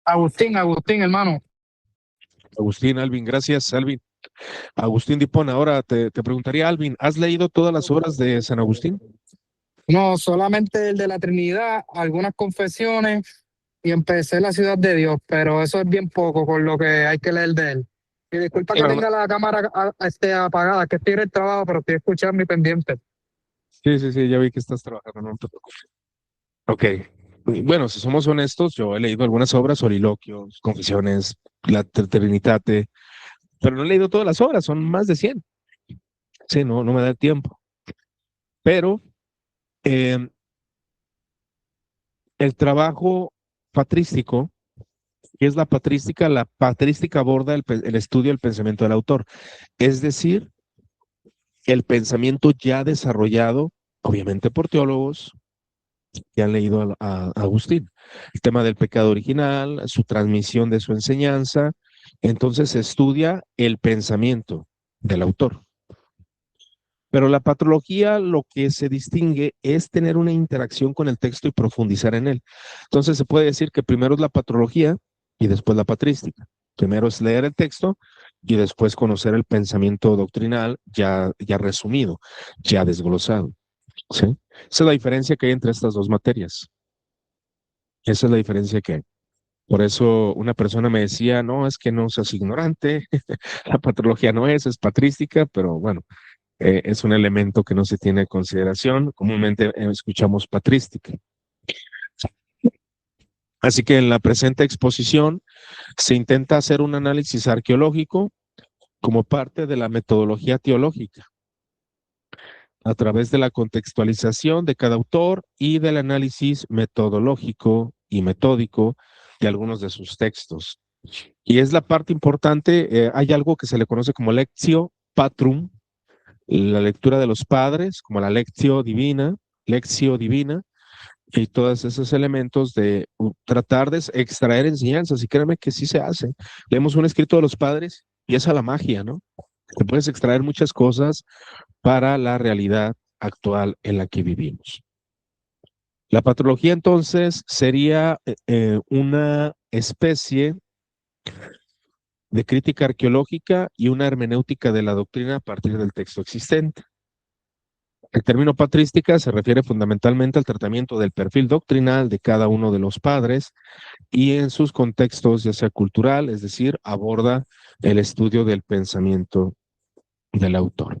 Agustín, hermano. Agustín, Alvin, gracias, Alvin. Agustín Dipón, ahora te preguntaría, Alvin, ¿has leído todas las obras de San Agustín? No, solamente el de la Trinidad, algunas confesiones y empecé La Ciudad de Dios, pero eso es bien poco con lo que hay que leer de él. Y disculpa que Bueno, tenga la cámara apagada, que estoy en el trabajo, pero estoy escuchando mi pendiente. sí, ya vi que estás trabajando, no te preocupes. Ok, bueno, si somos honestos, yo he leído algunas obras, Soliloquios, Confesiones, La Trinitate, pero no he leído todas las obras, son más de 100. Sí, no me da tiempo. Pero eh, el trabajo patrístico, ¿qué es la patrística aborda el estudio del pensamiento del autor, es decir, el pensamiento ya desarrollado, obviamente por teólogos que han leído a Agustín, el tema del pecado original, su transmisión de su enseñanza. Entonces se estudia el pensamiento del autor. Pero la patrología lo que se distingue es tener una interacción con el texto y profundizar en él. Entonces se puede decir que primero es la patrología y después la patrística. Primero es leer el texto y después conocer el pensamiento doctrinal ya resumido, ya desglosado. ¿Sí? Esa es la diferencia que hay entre estas dos materias. Esa es la diferencia que hay. Por eso una persona me decía, no, es que no seas ignorante, la patrología no es patrística, pero bueno, es un elemento que no se tiene en consideración. Comúnmente escuchamos patrística. Así que en la presente exposición se intenta hacer un análisis arqueológico como parte de la metodología teológica, a través de la contextualización de cada autor y del análisis metodológico y metódico de algunos de sus textos. Y es la parte importante, hay algo que se le conoce como lectio patrum, la lectura de los padres, como la lectio divina, y todos esos elementos de tratar de extraer enseñanzas, y créanme que sí se hace. Leemos un escrito de los padres y esa es la magia, ¿no? Te puedes extraer muchas cosas para la realidad actual en la que vivimos. La patología entonces sería una especie de crítica arqueológica y una hermenéutica de la doctrina a partir del texto existente. El término patrística se refiere fundamentalmente al tratamiento del perfil doctrinal de cada uno de los padres y en sus contextos, ya sea cultural, es decir, aborda el estudio del pensamiento del autor.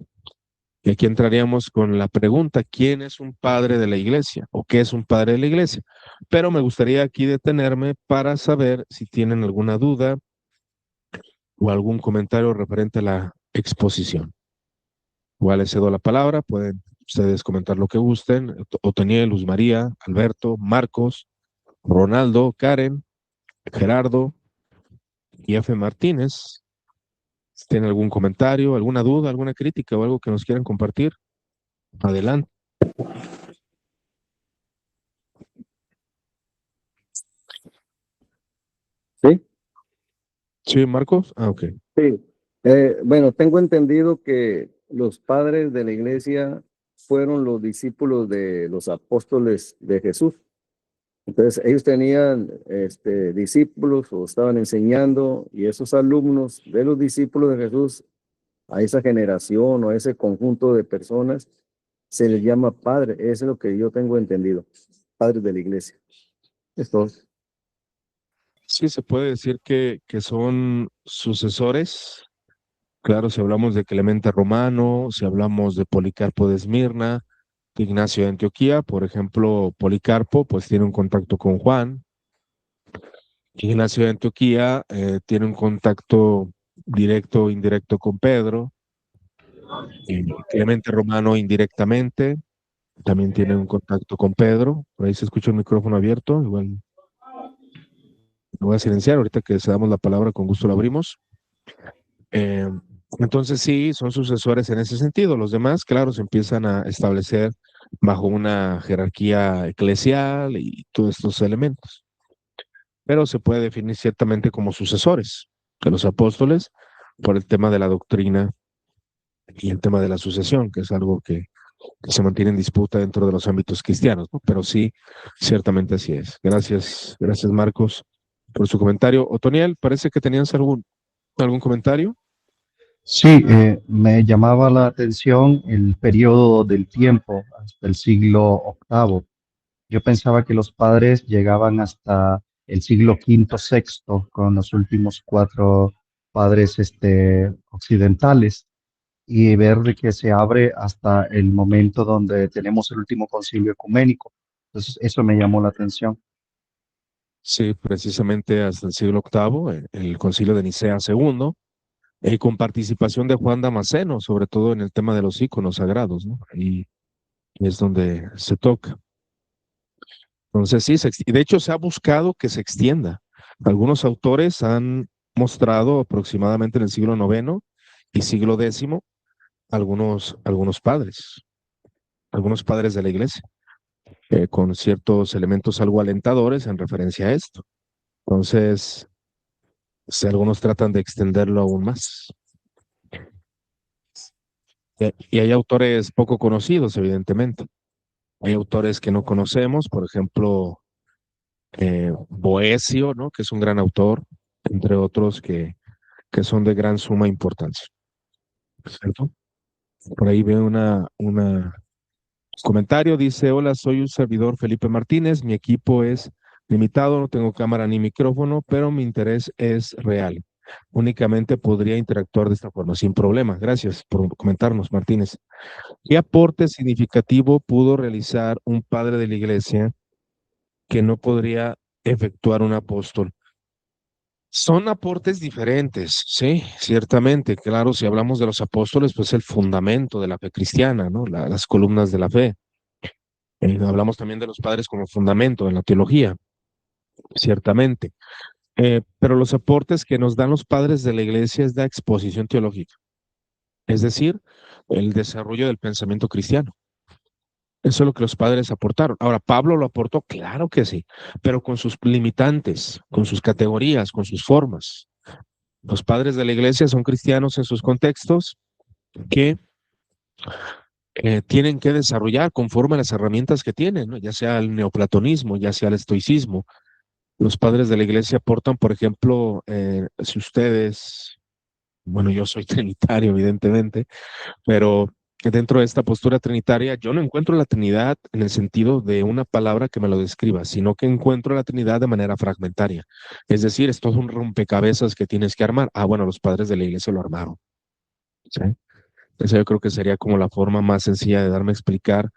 Y aquí entraríamos con la pregunta, ¿quién es un padre de la iglesia? ¿O qué es un padre de la iglesia? Pero me gustaría aquí detenerme para saber si tienen alguna duda o algún comentario referente a la exposición. Igual les cedo la palabra, pueden ustedes comentar lo que gusten. Otoniel, Luz María, Alberto, Marcos, Ronaldo, Karen, Gerardo y F. Martínez. Si tienen algún comentario, alguna duda, alguna crítica o algo que nos quieran compartir, adelante. Sí, Sí, Marcos. Ah, ok. sí. Bueno, tengo entendido que los padres de la iglesia fueron los discípulos de los apóstoles de Jesús. Entonces, ellos tenían discípulos o estaban enseñando y esos alumnos de los discípulos de Jesús a esa generación o a ese conjunto de personas se les llama padre. Eso es lo que yo tengo entendido. Padres de la iglesia. Esto. Sí, se puede decir que son sucesores. Claro, si hablamos de Clemente Romano, si hablamos de Policarpo de Esmirna, de Ignacio de Antioquía, por ejemplo, Policarpo, pues tiene un contacto con Juan. Ignacio de Antioquía tiene un contacto directo o indirecto con Pedro. Y Clemente Romano indirectamente también tiene un contacto con Pedro. Por ahí se escucha el micrófono abierto. Igual lo voy a silenciar ahorita que se damos la palabra, con gusto lo abrimos. Eh, entonces sí, son sucesores en ese sentido. Los demás, claro, se empiezan a establecer bajo una jerarquía eclesial y todos estos elementos. Pero se puede definir ciertamente como sucesores de los apóstoles por el tema de la doctrina y el tema de la sucesión, que es algo que se mantiene en disputa dentro de los ámbitos cristianos, ¿no? Pero sí, ciertamente así es. Gracias Marcos por su comentario. Otoniel, parece que tenías algún comentario. Sí, me llamaba la atención el periodo del tiempo hasta el siglo octavo. Yo pensaba que los padres llegaban hasta el siglo quinto, sexto, con los últimos cuatro padres occidentales, y ver de que se abre hasta el momento donde tenemos el último concilio ecuménico. Entonces, eso me llamó la atención. Sí, precisamente hasta el siglo octavo, el concilio de Nicea segundo, con participación de Juan Damasceno, sobre todo en el tema de los íconos sagrados, ¿no? Ahí es donde se toca. Entonces sí, y de hecho se ha buscado que se extienda. Algunos autores han mostrado aproximadamente en el siglo noveno y siglo décimo algunos padres de la iglesia, con ciertos elementos algo alentadores en referencia a esto. Entonces, si algunos tratan de extenderlo aún más. Y hay autores poco conocidos, evidentemente. Hay autores que no conocemos, por ejemplo, Boecio, ¿no? Que es un gran autor, entre otros que son de gran suma importancia, ¿cierto? Por ahí veo una comentario, dice, hola, soy un servidor Felipe Martínez, mi equipo es limitado, no tengo cámara ni micrófono, pero mi interés es real. Únicamente podría interactuar de esta forma, sin problema. Gracias por comentarnos, Martínez. ¿Qué aporte significativo pudo realizar un padre de la iglesia que no podría efectuar un apóstol? Son aportes diferentes, sí, ciertamente. Claro, si hablamos de los apóstoles, pues el fundamento de la fe cristiana, ¿no? Las columnas de la fe. Hablamos también de los padres como fundamento en la teología, ciertamente. Pero los aportes que nos dan los padres de la iglesia es la exposición teológica, es decir, el desarrollo del pensamiento cristiano. Eso es lo que los padres aportaron. Ahora, ¿Pablo lo aportó? Claro que sí, pero con sus limitantes, con sus categorías, con sus formas. Los padres de la iglesia son cristianos en sus contextos que tienen que desarrollar conforme a las herramientas que tienen, ¿no? Ya sea el neoplatonismo, ya sea el estoicismo. Los padres de la iglesia aportan, por ejemplo, si ustedes, bueno, yo soy trinitario, evidentemente, pero dentro de esta postura trinitaria, yo no encuentro la Trinidad en el sentido de una palabra que me lo describa, sino que encuentro la Trinidad de manera fragmentaria. Es decir, es todo un rompecabezas que tienes que armar. Ah, bueno, los padres de la iglesia lo armaron. ¿Sí? Esa yo creo que sería como la forma más sencilla de darme a explicar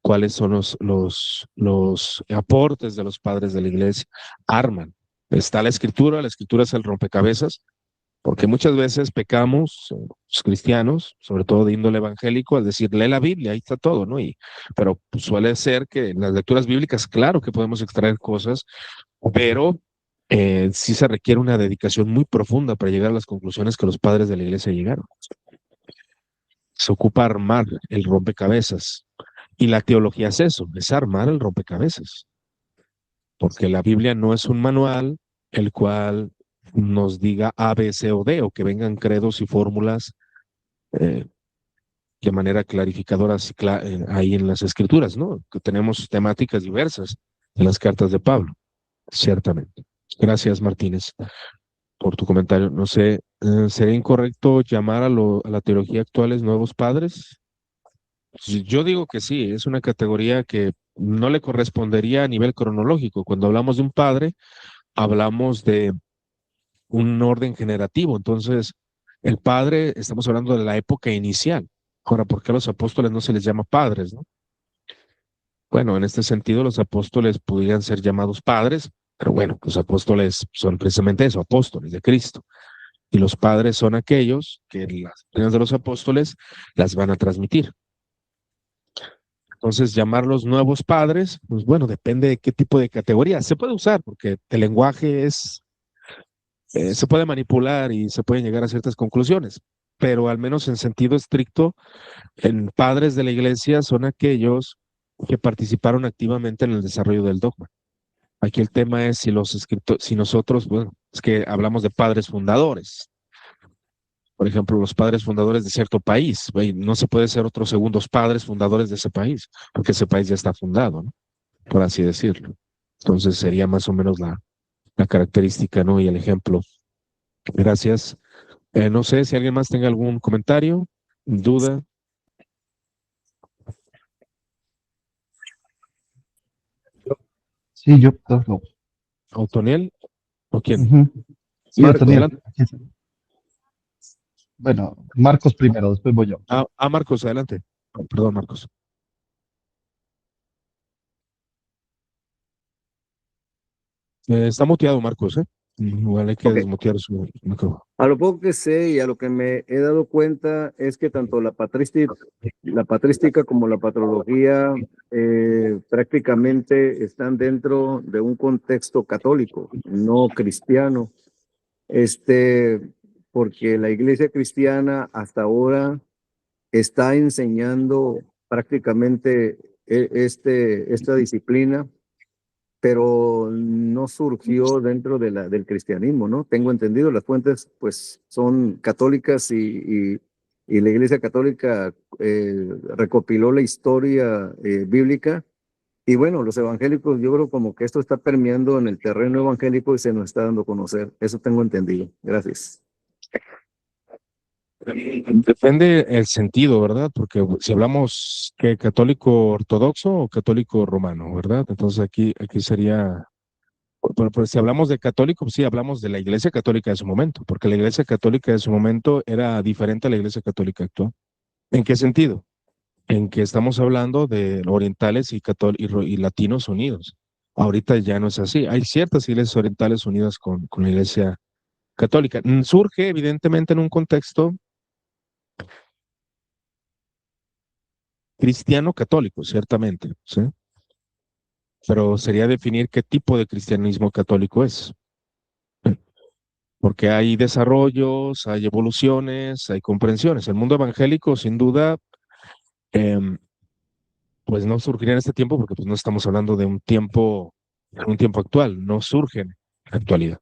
cuáles son los aportes de los padres de la iglesia. Arman. Está la escritura es el rompecabezas, porque muchas veces pecamos, los cristianos, sobre todo de índole evangélico, al decir, lee la Biblia, ahí está todo, ¿no? Pero pues, suele ser que en las lecturas bíblicas, claro que podemos extraer cosas, pero sí se requiere una dedicación muy profunda para llegar a las conclusiones que los padres de la iglesia llegaron. Se ocupa armar el rompecabezas. Y la teología es eso, es armar el rompecabezas. Porque la Biblia no es un manual el cual nos diga A, B, C o D, o que vengan credos y fórmulas eh, de manera clarificadora ahí en las escrituras, ¿no? Que tenemos temáticas diversas en las cartas de Pablo, ciertamente. Gracias, Martínez, por tu comentario. No sé, ¿sería incorrecto llamar a la teología actuales nuevos padres? Sí, yo digo que sí, es una categoría que no le correspondería a nivel cronológico. Cuando hablamos de un padre, hablamos de un orden generativo. Entonces, el padre, estamos hablando de la época inicial. Ahora, ¿por qué a los apóstoles no se les llama padres, no? Bueno, en este sentido, los apóstoles podrían ser llamados padres, pero bueno, los apóstoles son precisamente eso, apóstoles de Cristo. Y los padres son aquellos que las doctrinas de los apóstoles las van a transmitir. Entonces, llamarlos nuevos padres, pues bueno, depende de qué tipo de categoría. Se puede usar porque el lenguaje se puede manipular y se pueden llegar a ciertas conclusiones, pero al menos en sentido estricto, en padres de la iglesia son aquellos que participaron activamente en el desarrollo del dogma. Aquí el tema es si nosotros, bueno, es que hablamos de padres fundadores. Por ejemplo, los padres fundadores de cierto país. No se puede ser otros segundos padres fundadores de ese país, porque ese país ya está fundado, ¿no? Por así decirlo. Entonces sería más o menos la característica, ¿no? Y el ejemplo. Gracias. No sé si alguien más tenga algún comentario, duda. Sí, yo, no. ¿Otoniel o quién? Ujú. Sí, Marco, Otoniel. Adelante. Bueno, Marcos primero, después voy yo. Marcos, adelante. Oh, perdón, Marcos. Está muteado, Marcos, ¿eh? Igual hay que Ok. desmutear su micrófono. A lo poco que sé y a lo que me he dado cuenta es que tanto la patrística como la patrología prácticamente están dentro de un contexto católico, no cristiano. Este, porque la iglesia cristiana hasta ahora está enseñando prácticamente esta disciplina, pero no surgió dentro de del cristianismo, ¿no? Tengo entendido, las fuentes pues son católicas y la Iglesia Católica recopiló la historia bíblica. Y bueno, los evangélicos, yo creo como que esto está permeando en el terreno evangélico y se nos está dando a conocer. Eso tengo entendido. Gracias. Depende el sentido, ¿verdad? Porque si hablamos que católico ortodoxo o católico romano, ¿verdad? Entonces aquí sería, pues, si hablamos de católico, pues sí, hablamos de la Iglesia Católica de su momento, porque la Iglesia Católica de su momento era diferente a la Iglesia Católica actual. ¿En qué sentido? En que estamos hablando de orientales y latinos unidos. Ahorita ya no es así. Hay ciertas iglesias orientales unidas con la Iglesia Católica. Surge evidentemente en un contexto cristiano católico, ciertamente, ¿sí? Pero sería definir qué tipo de cristianismo católico es, porque hay desarrollos, hay evoluciones, hay comprensiones. El mundo evangélico, sin duda, em, pues no surgiría en este tiempo, porque pues no estamos hablando de un tiempo actual, no surge en la actualidad.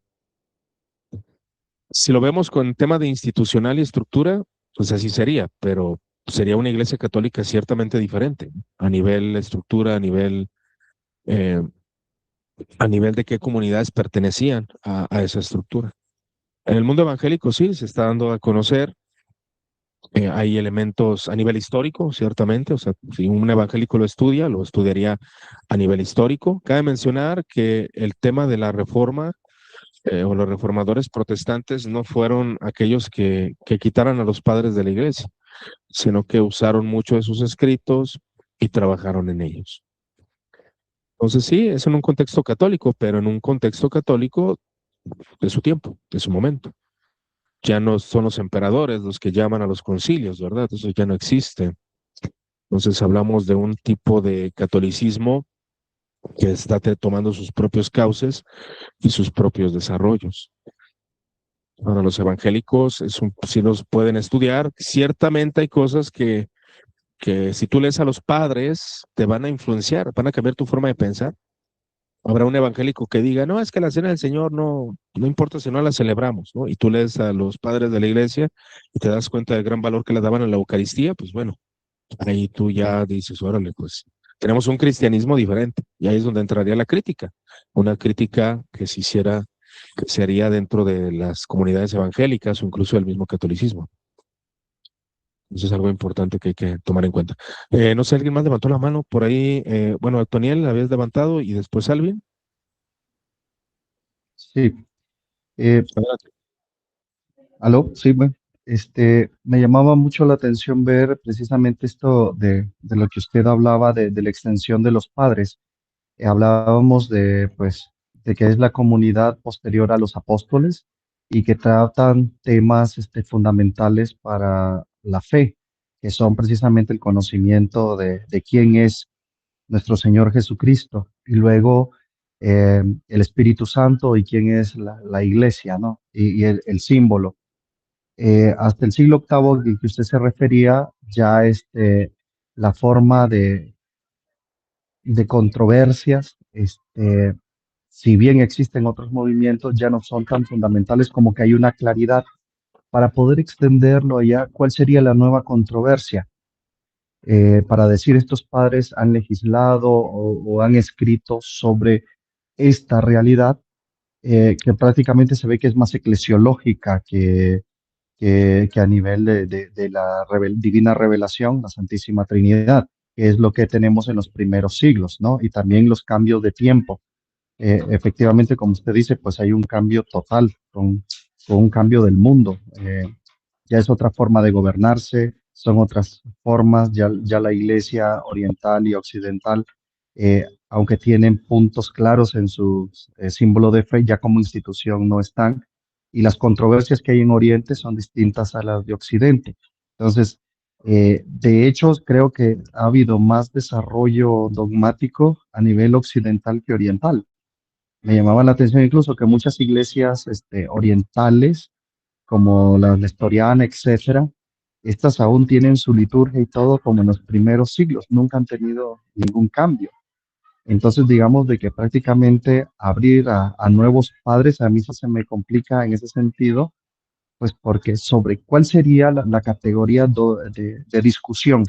Si lo vemos con tema de institucional y estructura, pues así sería, pero sería una iglesia católica ciertamente diferente a nivel estructura, eh, a nivel de qué comunidades pertenecían a esa estructura. En el mundo evangélico sí se está dando a conocer, hay elementos a nivel histórico, ciertamente, o sea, si un evangélico lo estudia, lo estudiaría a nivel histórico. Cabe mencionar que el tema de la reforma o los reformadores protestantes no fueron aquellos que quitaran a los padres de la iglesia, sino que usaron mucho de sus escritos y trabajaron en ellos. Entonces sí, es en un contexto católico, pero en un contexto católico de su tiempo, de su momento. Ya no son los emperadores los que llaman a los concilios, ¿verdad? Eso ya no existe. Entonces hablamos de un tipo de catolicismo que está tomando sus propios cauces y sus propios desarrollos. Ahora, los evangélicos sí los pueden estudiar. Ciertamente hay cosas que si tú lees a los padres, te van a influenciar, van a cambiar tu forma de pensar. Habrá un evangélico que diga, no, es que la cena del Señor no importa si no la celebramos, ¿no? Y tú lees a los padres de la iglesia y te das cuenta del gran valor que le daban a la Eucaristía, pues bueno, ahí tú ya dices, órale, pues tenemos un cristianismo diferente. Y ahí es donde entraría la crítica, una crítica que se hiciera, que se haría dentro de las comunidades evangélicas o incluso del mismo catolicismo. Eso es algo importante que hay que tomar en cuenta. No sé, alguien más levantó la mano por ahí. Bueno, Antoniel, la habías levantado y después Alvin. Sí, eh, Adelante. aló, sí, bueno, me llamaba mucho la atención ver precisamente esto de lo que usted hablaba de la extensión de los padres. Hablábamos de, pues, de que es la comunidad posterior a los apóstoles y que tratan temas, fundamentales para la fe, que son precisamente el conocimiento de quién es nuestro Señor Jesucristo y luego el Espíritu Santo y quién es la iglesia, ¿no? Y el símbolo. Hasta el siglo octavo al que usted se refería, ya la forma de controversias, si bien existen otros movimientos, ya no son tan fundamentales como que hay una claridad para poder extenderlo allá. ¿Cuál sería la nueva controversia? Para decir estos padres han legislado o han escrito sobre esta realidad que prácticamente se ve que es más eclesiológica que a nivel de la divina revelación, la Santísima Trinidad, que es lo que tenemos en los primeros siglos, ¿no? Y también los cambios de tiempo. Efectivamente, como usted dice, pues hay un cambio total, con un cambio del mundo. Ya es otra forma de gobernarse, son otras formas, ya la iglesia oriental y occidental, aunque tienen puntos claros en su símbolo de fe, ya como institución no están, y las controversias que hay en Oriente son distintas a las de Occidente. Entonces, de hecho, creo que ha habido más desarrollo dogmático a nivel occidental que oriental. Me llamaba la atención incluso que muchas iglesias orientales, como la nestoriana, etcétera, estas aún tienen su liturgia y todo como en los primeros siglos, nunca han tenido ningún cambio. Entonces, digamos de que prácticamente abrir a nuevos padres, a mí eso se me complica en ese sentido, pues porque sobre cuál sería la categoría de discusión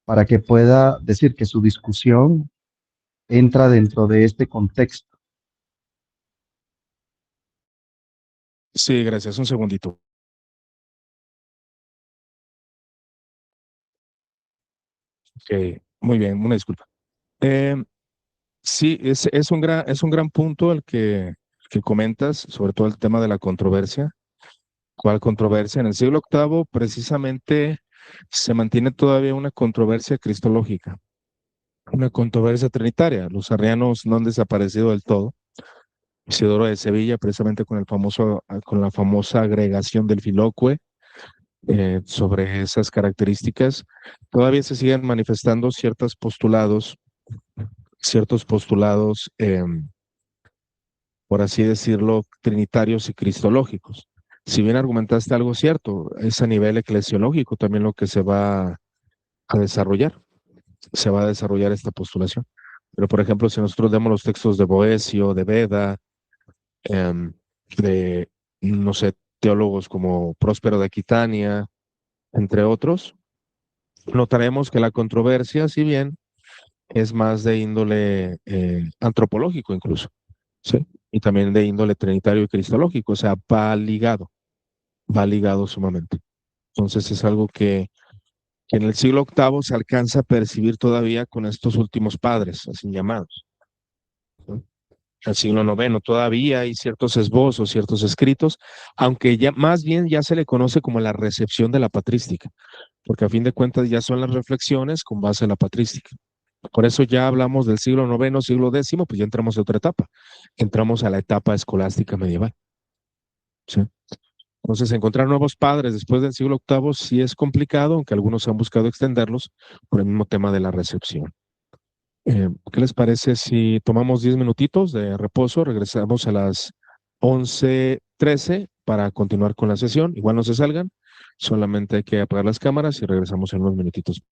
para que pueda decir que su discusión entra dentro de este contexto. Sí, gracias. Un segundito. Ok, muy bien, una disculpa. Eh, sí, es un gran punto que comentas, sobre todo el tema de la controversia. ¿Cuál controversia? En el siglo octavo, precisamente, se mantiene todavía una controversia cristológica, una controversia trinitaria. Los arrianos no han desaparecido del todo. Isidoro de Sevilla, precisamente con la famosa agregación del Filocue, sobre esas características, todavía se siguen manifestando ciertos postulados, por así decirlo, trinitarios y cristológicos. Si bien argumentaste algo cierto, es a nivel eclesiológico también lo que se va a desarrollar, se va a desarrollar esta postulación. Pero, por ejemplo, si nosotros vemos los textos de Boecio, de Beda, em, de, no sé, teólogos como Próspero de Aquitania, entre otros, notaremos que la controversia, si bien es más de índole antropológico incluso, ¿sí? Y también de índole trinitario y cristológico, o sea, va ligado sumamente. Entonces es algo que en el siglo octavo se alcanza a percibir todavía con estos últimos padres, así llamados, ¿no? El siglo noveno todavía hay ciertos esbozos, ciertos escritos, aunque ya más bien ya se le conoce como la recepción de la patrística, porque a fin de cuentas ya son las reflexiones con base en la patrística. Por eso ya hablamos del siglo noveno, siglo décimo, pues ya entramos a otra etapa. Entramos a la etapa escolástica medieval, ¿sí? Entonces, encontrar nuevos padres después del siglo octavo sí es complicado, aunque algunos han buscado extenderlos por el mismo tema de la recepción. ¿Qué les parece si tomamos 10 minutitos de reposo? Regresamos a las 11:13 para continuar con la sesión. Igual no se salgan, solamente hay que apagar las cámaras y regresamos en unos minutitos.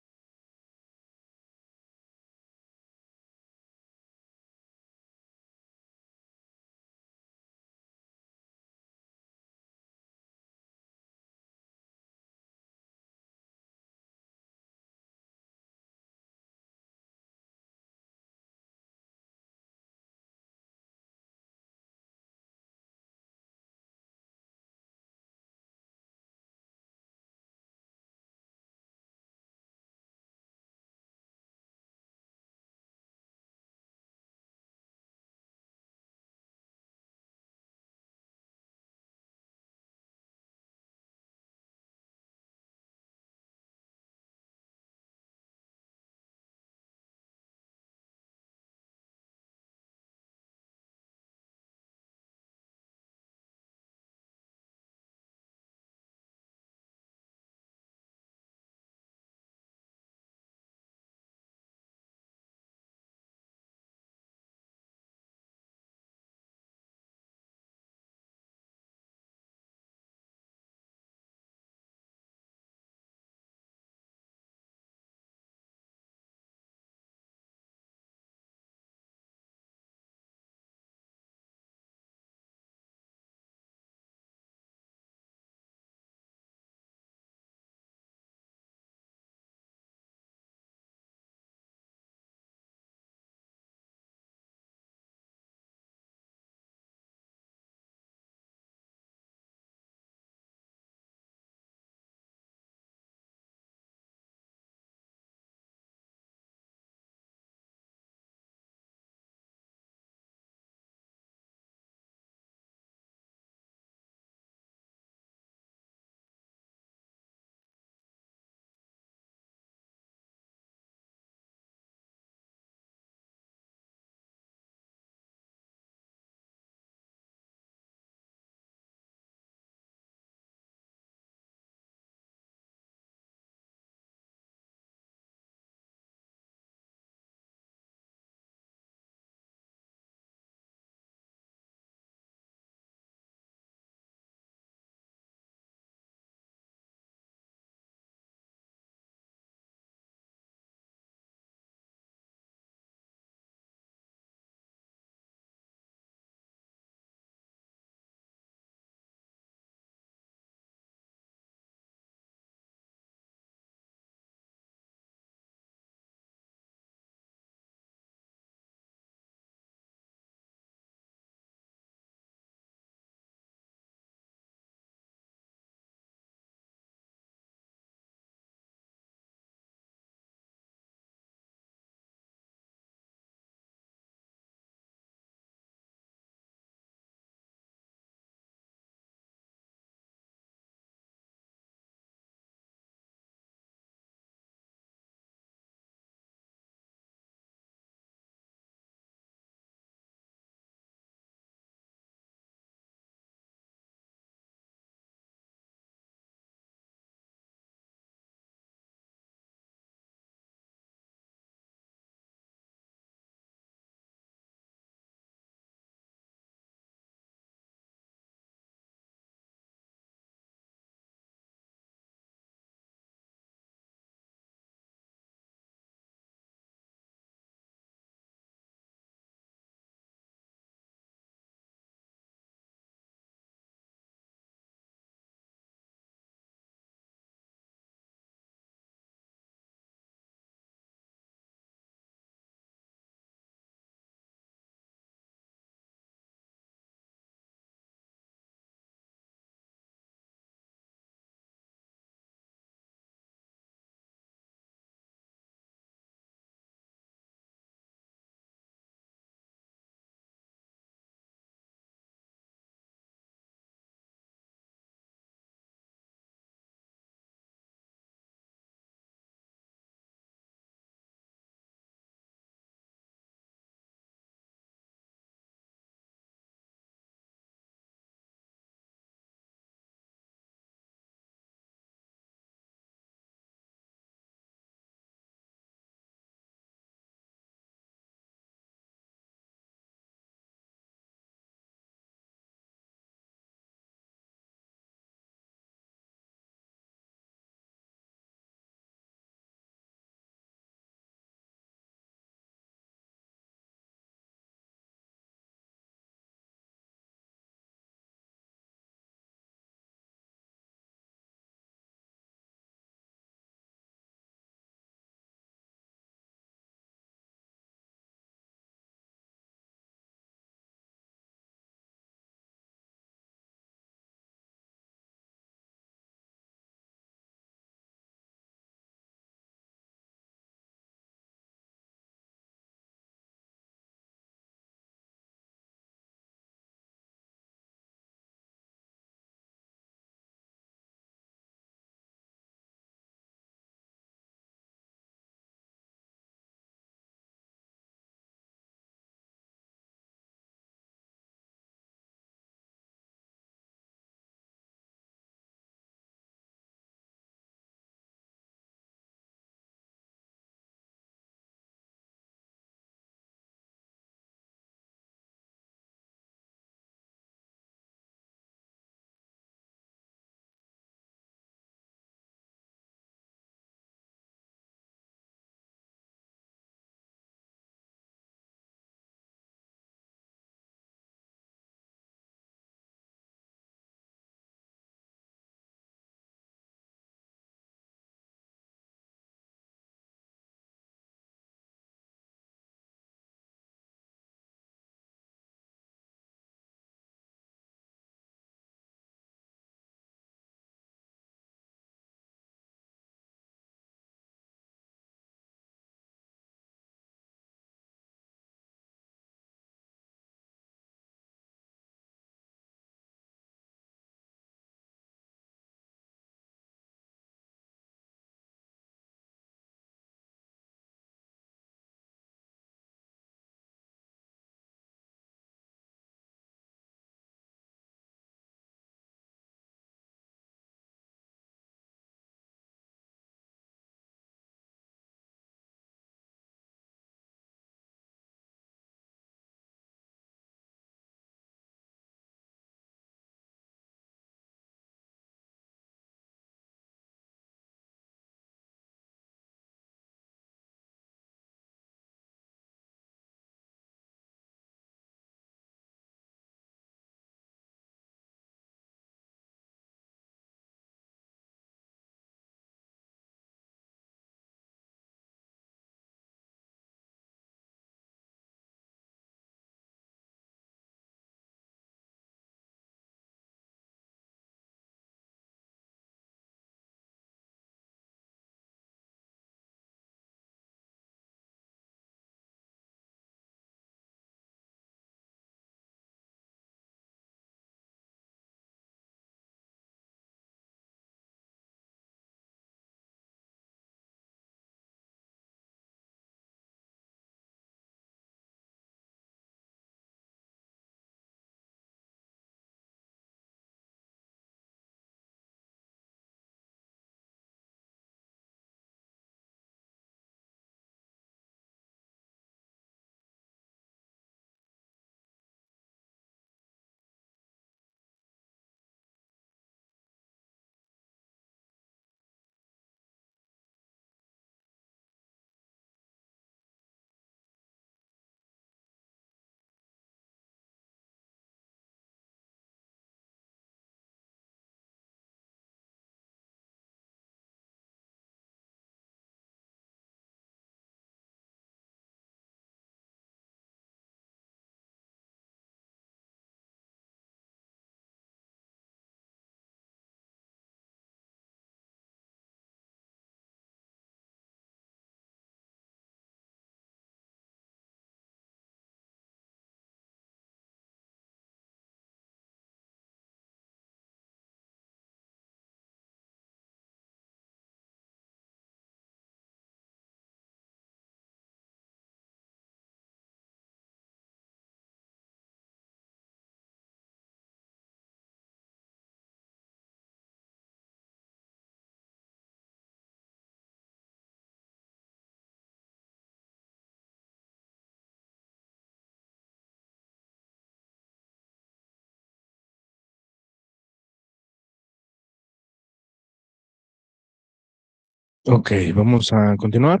Ok, vamos a continuar.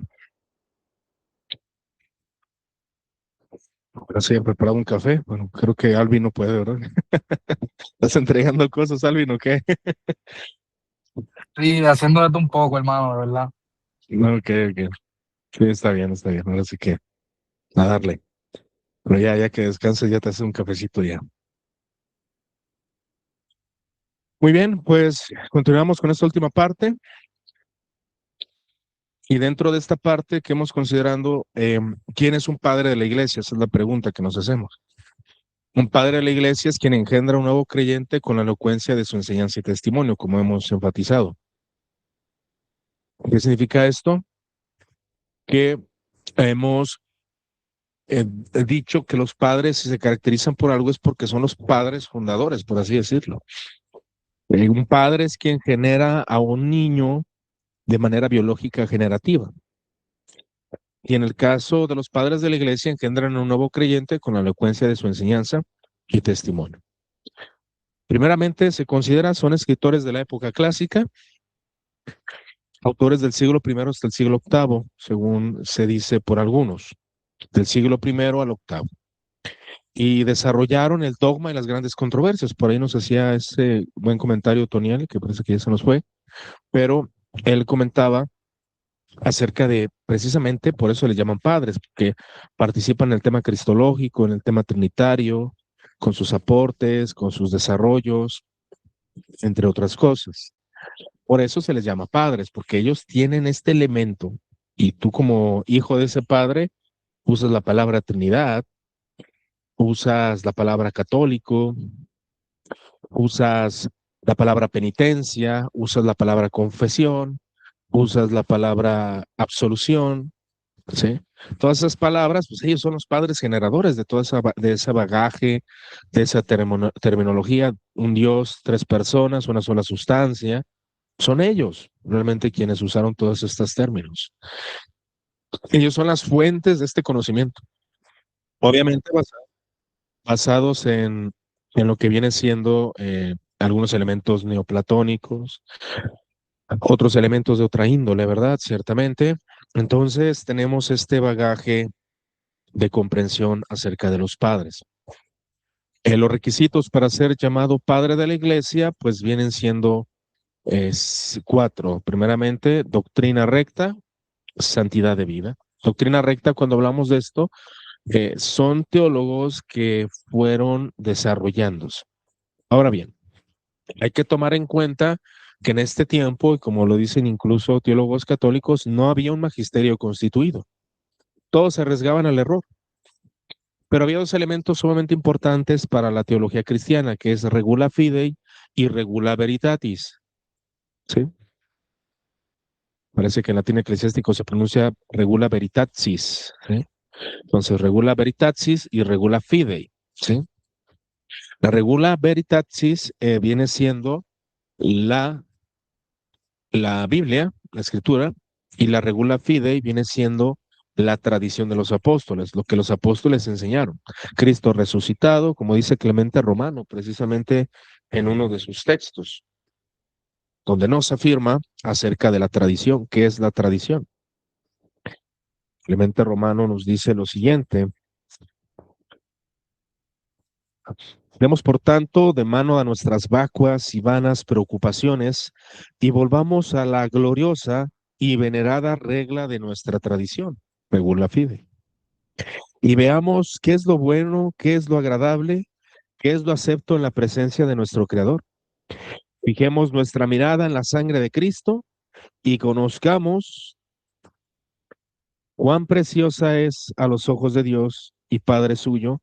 Ahora sí, he preparado un café. Bueno, creo que Alvin no puede, ¿verdad? ¿Estás entregando cosas, Alvin, o qué? Sí, haciéndote un poco, hermano, de verdad. No, ok, ok. Sí, está bien, está bien. Ahora sí que a darle. Pero ya que descanses, ya te haces un cafecito ya. Muy bien, pues continuamos con esta última parte. Y dentro de esta parte que hemos considerando, ¿quién es un padre de la iglesia? Esa es la pregunta que nos hacemos. Un padre de la iglesia es quien engendra un nuevo creyente con la elocuencia de su enseñanza y testimonio, como hemos enfatizado. ¿Qué significa esto? Que hemos dicho que los padres, si se caracterizan por algo, es porque son los padres fundadores, por así decirlo. Un padre es quien genera a un niño de manera biológica generativa. Y en el caso de los padres de la iglesia, engendran un nuevo creyente con la elocuencia de su enseñanza y testimonio. Primeramente, se considera son escritores de la época clásica, autores del siglo I hasta el siglo VIII, según se dice por algunos, del siglo I al VIII. Y desarrollaron el dogma y las grandes controversias. Por ahí nos hacía ese buen comentario Toniel, que parece que ya se nos fue, pero él comentaba acerca de, precisamente por eso le llaman padres, porque participan en el tema cristológico, en el tema trinitario, con sus aportes, con sus desarrollos, entre otras cosas. Por eso se les llama padres, porque ellos tienen este elemento y tú como hijo de ese padre usas la palabra Trinidad, usas la palabra católico, usas la palabra penitencia, usas la palabra confesión, usas la palabra absolución, ¿sí? Todas esas palabras, pues ellos son los padres generadores de toda de ese bagaje, de esa terminología, un Dios, tres personas, una sola sustancia. Son ellos realmente quienes usaron todos estos términos. Ellos son las fuentes de este conocimiento. Obviamente basados en lo que viene siendo algunos elementos neoplatónicos, otros elementos de otra índole, ¿verdad? Ciertamente. Entonces tenemos este bagaje de comprensión acerca de los padres. Los requisitos para ser llamado padre de la iglesia, pues vienen siendo cuatro. Primeramente, doctrina recta, santidad de vida. Doctrina recta, cuando hablamos de esto, son teólogos que fueron desarrollándose. Ahora bien, hay que tomar en cuenta que en este tiempo, y como lo dicen incluso teólogos católicos, no había un magisterio constituido. Todos se arriesgaban al error. Pero había dos elementos sumamente importantes para la teología cristiana, que es regula fidei y regula veritatis. ¿Sí? Parece que en latín eclesiástico se pronuncia regula veritatis. ¿Sí? Entonces, regula veritatis y regula fidei. ¿Sí? La regula veritatis viene siendo la, la Biblia, la escritura, y la regula fidei viene siendo la tradición de los apóstoles, lo que los apóstoles enseñaron. Cristo resucitado, como dice Clemente Romano, precisamente en uno de sus textos, donde nos afirma acerca de la tradición. ¿Qué es la tradición? Clemente Romano nos dice lo siguiente: demos por tanto de mano a nuestras vacuas y vanas preocupaciones y volvamos a la gloriosa y venerada regla de nuestra tradición, regula fide, y veamos qué es lo bueno, qué es lo agradable, qué es lo acepto en la presencia de nuestro Creador. Fijemos nuestra mirada en la sangre de Cristo y conozcamos cuán preciosa es a los ojos de Dios y Padre suyo,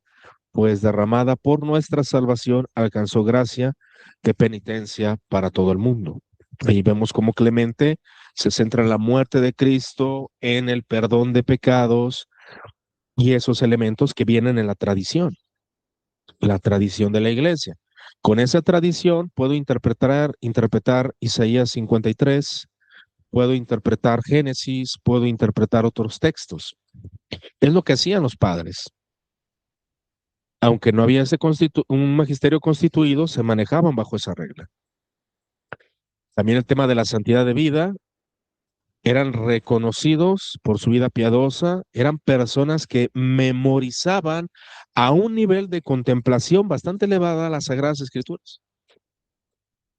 pues derramada por nuestra salvación alcanzó gracia de penitencia para todo el mundo. Ahí vemos cómo Clemente se centra en la muerte de Cristo, en el perdón de pecados y esos elementos que vienen en la tradición de la iglesia. Con esa tradición puedo interpretar Isaías 53, puedo interpretar Génesis, puedo interpretar otros textos. Es lo que hacían los padres. Aunque no había un magisterio constituido, se manejaban bajo esa regla. También el tema de la santidad de vida, eran reconocidos por su vida piadosa, eran personas que memorizaban a un nivel de contemplación bastante elevada las Sagradas Escrituras.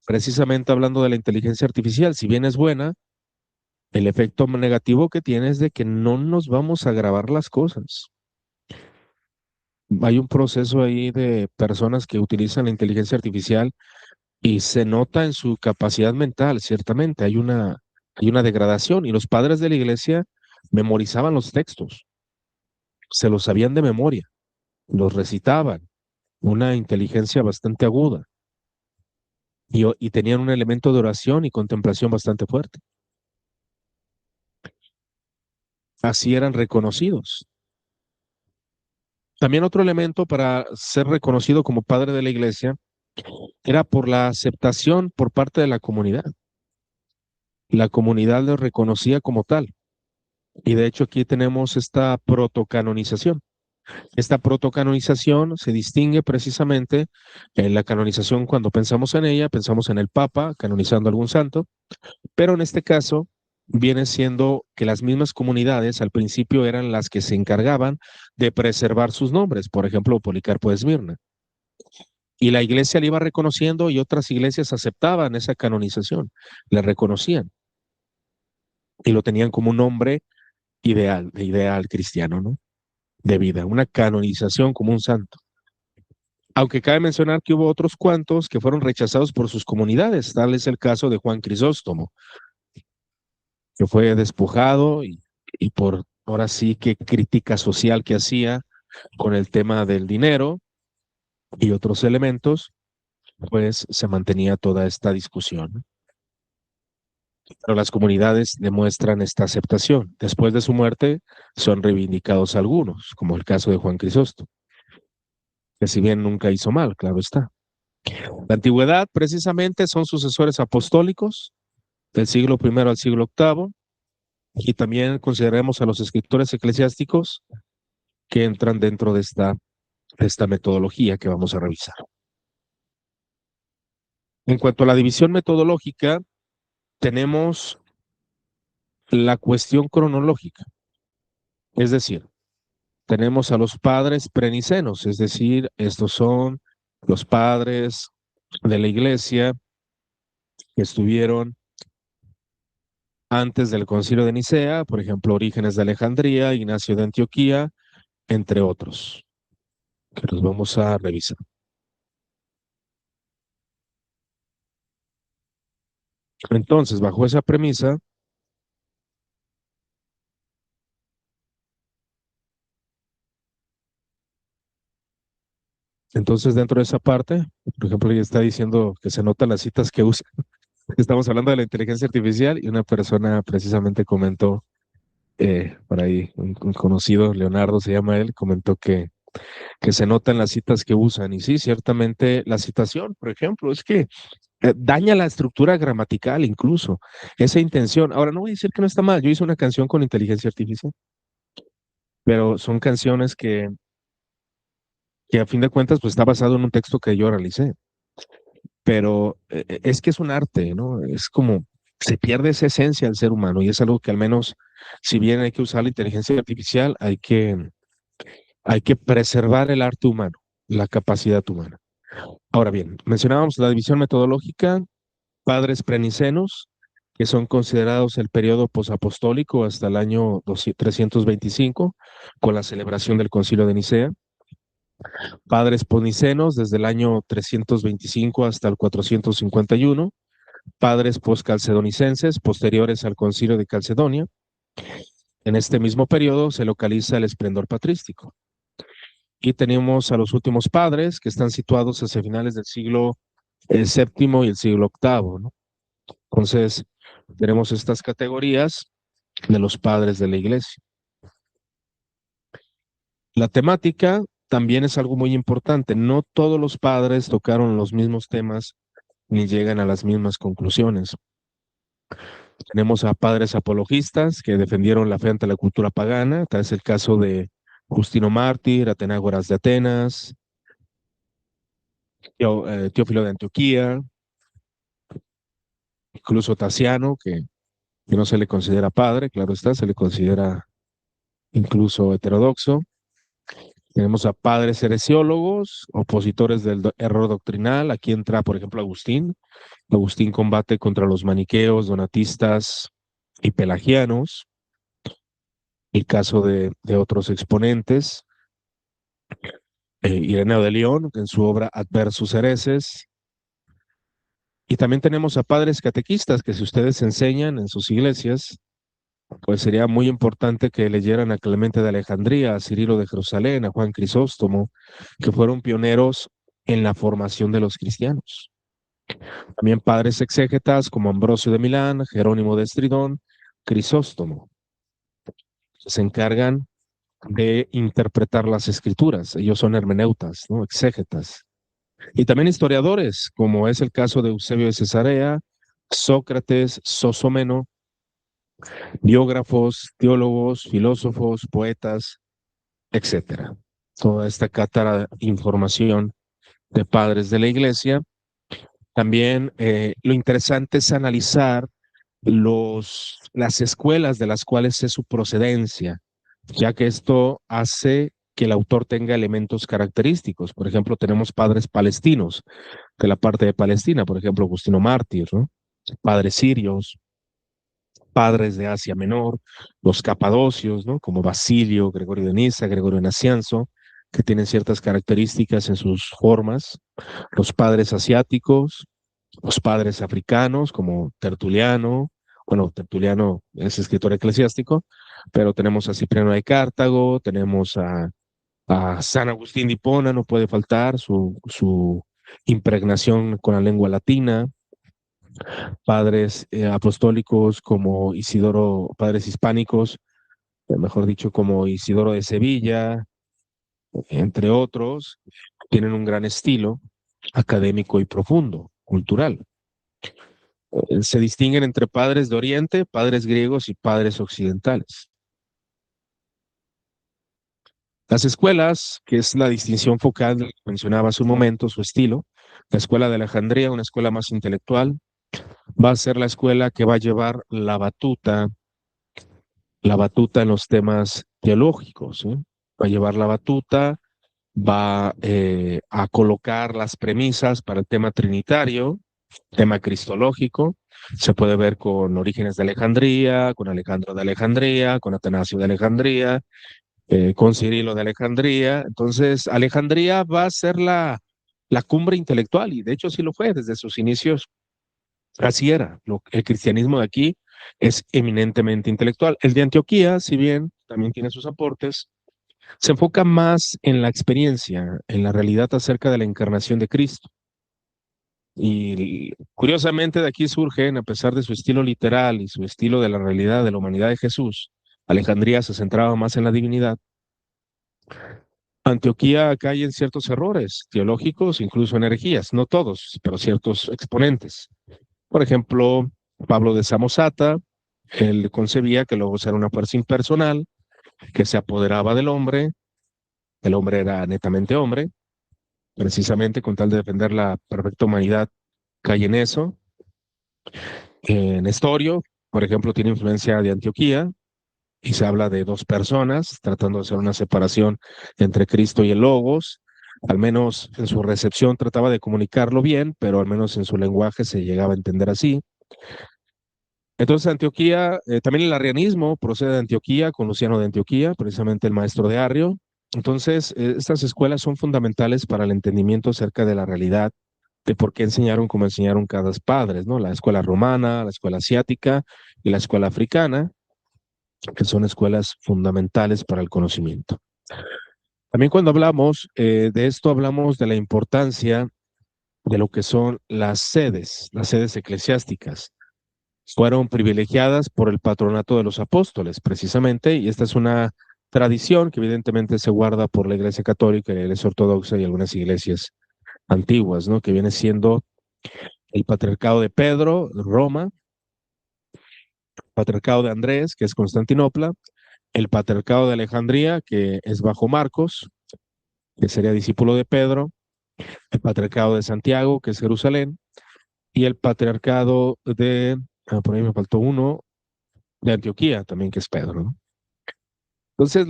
Precisamente hablando de la inteligencia artificial, si bien es buena, el efecto negativo que tiene es de que no nos vamos a grabar las cosas. Hay un proceso ahí de personas que utilizan la inteligencia artificial y se nota en su capacidad mental, ciertamente. Hay una degradación y los padres de la iglesia memorizaban los textos, se los sabían de memoria, los recitaban, una inteligencia bastante aguda y tenían un elemento de oración y contemplación bastante fuerte. Así eran reconocidos. También otro elemento para ser reconocido como padre de la iglesia era por la aceptación por parte de la comunidad. La comunidad los reconocía como tal. Y de hecho aquí tenemos esta protocanonización. Esta protocanonización se distingue precisamente en la canonización. Cuando pensamos en ella, pensamos en el Papa canonizando a algún santo, pero en este caso viene siendo que las mismas comunidades al principio eran las que se encargaban de preservar sus nombres, por ejemplo, Policarpo de Esmirna. Y la iglesia le iba reconociendo y otras iglesias aceptaban esa canonización, le reconocían y lo tenían como un nombre ideal, de ideal cristiano, ¿no? De vida, una canonización como un santo. Aunque cabe mencionar que hubo otros cuantos que fueron rechazados por sus comunidades, tal es el caso de Juan Crisóstomo, que fue despojado y por ahora sí que crítica social que hacía con el tema del dinero y otros elementos, pues se mantenía toda esta discusión, ¿no? Pero las comunidades demuestran esta aceptación. Después de su muerte son reivindicados algunos, como el caso de Juan Crisóstomo, que si bien nunca hizo mal, claro está. La antigüedad precisamente son sucesores apostólicos del siglo I al siglo VIII y también consideremos a los escritores eclesiásticos que entran dentro de esta metodología que vamos a revisar. En cuanto a la división metodológica, tenemos la cuestión cronológica, es decir, tenemos a los padres prenicenos, es decir, estos son los padres de la iglesia que estuvieron antes del Concilio de Nicea, por ejemplo, Orígenes de Alejandría, Ignacio de Antioquía, entre otros, que los vamos a revisar. Entonces, bajo esa premisa, entonces dentro de esa parte, por ejemplo, ella está diciendo que se notan las citas que usa. Estamos hablando de la inteligencia artificial y una persona precisamente comentó, por ahí, un conocido, Leonardo se llama él, comentó que se notan las citas que usan. Y sí, ciertamente la citación, por ejemplo, es que daña la estructura gramatical incluso, esa intención. Ahora, no voy a decir que no está mal, yo hice una canción con inteligencia artificial, pero son canciones que a fin de cuentas pues está basado en un texto que yo realicé, pero es que es un arte, ¿no? Es como se pierde esa esencia del ser humano y es algo que al menos, si bien hay que usar la inteligencia artificial, hay que preservar el arte humano, la capacidad humana. Ahora bien, mencionábamos la división metodológica, padres prenicenos, que son considerados el periodo posapostólico hasta el año 325, con la celebración del Concilio de Nicea. Padres ponicenos desde el año 325 hasta el 451. Padres poscalcedonicenses posteriores al Concilio de Calcedonia. En este mismo periodo se localiza el esplendor patrístico. Y tenemos a los últimos padres que están situados hacia finales del siglo VII y el siglo VIII, ¿no? Entonces, tenemos estas categorías de los padres de la iglesia. La temática también es algo muy importante. No todos los padres tocaron los mismos temas ni llegan a las mismas conclusiones. Tenemos a padres apologistas que defendieron la fe ante la cultura pagana. Tal es el caso de Justino Mártir, Atenágoras de Atenas, Teófilo de Antioquía, incluso Taciano, que que no se le considera padre, claro está, se le considera incluso heterodoxo. Tenemos a padres heresiólogos, opositores del error doctrinal. Aquí entra, por ejemplo, Agustín. Agustín combate contra los maniqueos, donatistas y pelagianos. El caso de otros exponentes, Ireneo de León, en su obra Adversus Hereses. Y también tenemos a padres catequistas que si ustedes enseñan en sus iglesias, pues sería muy importante que leyeran a Clemente de Alejandría, a Cirilo de Jerusalén, a Juan Crisóstomo, que fueron pioneros en la formación de los cristianos. También padres exégetas como Ambrosio de Milán, Jerónimo de Estridón, Crisóstomo, que se encargan de interpretar las escrituras. Ellos son hermeneutas, ¿no? Exégetas. Y también historiadores, como es el caso de Eusebio de Cesarea, Sócrates, Sosomeno, biógrafos, teólogos, filósofos, poetas, etcétera. Toda esta cátara de información de padres de la iglesia. También lo interesante es analizar las escuelas de las cuales es su procedencia, ya que esto hace que el autor tenga elementos característicos. Por ejemplo, tenemos padres palestinos de la parte de Palestina, por ejemplo, Agustino Mártir, ¿no? Padres sirios, padres de Asia Menor, los capadocios, ¿no? Como Basilio, Gregorio de Niza, Gregorio de Nacianzo, que tienen ciertas características en sus formas, los padres asiáticos, los padres africanos, como Tertuliano. Bueno, Tertuliano es escritor eclesiástico, pero tenemos a Cipriano de Cartago, tenemos a San Agustín de Hipona, no puede faltar su impregnación con la lengua latina, padres apostólicos como Isidoro, padres hispánicos, mejor dicho, como Isidoro de Sevilla, entre otros, tienen un gran estilo académico y profundo, cultural. Se distinguen entre padres de Oriente, padres griegos y padres occidentales. Las escuelas, que es la distinción focal que mencionaba hace un momento, su estilo, la escuela de Alejandría, una escuela más intelectual, va a ser la escuela que va a llevar la batuta en los temas teológicos, ¿eh? Va a llevar la batuta, va a colocar las premisas para el tema trinitario, tema cristológico. Se puede ver con Orígenes de Alejandría, con Alejandro de Alejandría, con Atanasio de Alejandría, con Cirilo de Alejandría. Entonces, Alejandría va a ser la cumbre intelectual y de hecho sí lo fue desde sus inicios. Así era. El cristianismo de aquí es eminentemente intelectual. El de Antioquía, si bien también tiene sus aportes, se enfoca más en la experiencia, en la realidad acerca de la encarnación de Cristo. Y curiosamente de aquí surgen, a pesar de su estilo literal y su estilo de la realidad de la humanidad de Jesús, Alejandría se centraba más en la divinidad. Antioquía cae en ciertos errores teológicos, incluso en herejías, no todos, pero ciertos exponentes. Por ejemplo, Pablo de Samosata, él concebía que Logos era una fuerza impersonal que se apoderaba del hombre, el hombre era netamente hombre, precisamente con tal de defender la perfecta humanidad, cae en eso. Nestorio, por ejemplo, tiene influencia de Antioquía y se habla de dos personas, tratando de hacer una separación entre Cristo y el Logos. Al menos en su recepción trataba de comunicarlo bien, pero al menos en su lenguaje se llegaba a entender así. Entonces Antioquía, también el arrianismo procede de Antioquía, con Luciano de Antioquía, precisamente el maestro de Arrio. Entonces, estas escuelas son fundamentales para el entendimiento acerca de la realidad, de por qué enseñaron como enseñaron cada padres, ¿no? La escuela romana, la escuela asiática y la escuela africana, que son escuelas fundamentales para el conocimiento. También cuando hablamos de esto, hablamos de la importancia de lo que son las sedes eclesiásticas. Fueron privilegiadas por el patronato de los apóstoles, precisamente, y esta es una tradición que evidentemente se guarda por la Iglesia Católica, la Iglesia Ortodoxa y algunas iglesias antiguas, ¿no? Que viene siendo el Patriarcado de Pedro, Roma, Patriarcado de Andrés, que es Constantinopla, el Patriarcado de Alejandría, que es bajo Marcos, que sería discípulo de Pedro, el Patriarcado de Santiago, que es Jerusalén, y el Patriarcado de, por ahí me faltó uno, de Antioquía también, que es Pedro, ¿no? Entonces,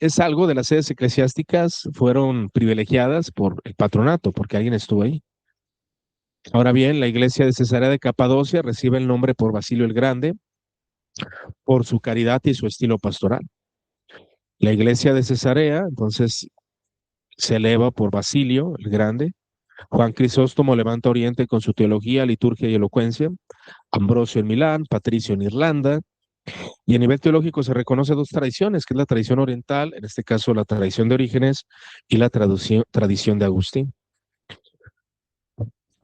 es algo de las sedes eclesiásticas fueron privilegiadas por el patronato, porque alguien estuvo ahí. Ahora bien, la iglesia de Cesarea de Capadocia recibe el nombre por Basilio el Grande, por su caridad y su estilo pastoral. La iglesia de Cesarea, entonces, se eleva por Basilio el Grande. Juan Crisóstomo levanta Oriente con su teología, liturgia y elocuencia. Ambrosio en Milán, Patricio en Irlanda. Y a nivel teológico se reconoce dos tradiciones, que es la tradición oriental, en este caso la tradición de Orígenes, y la tradición de Agustín.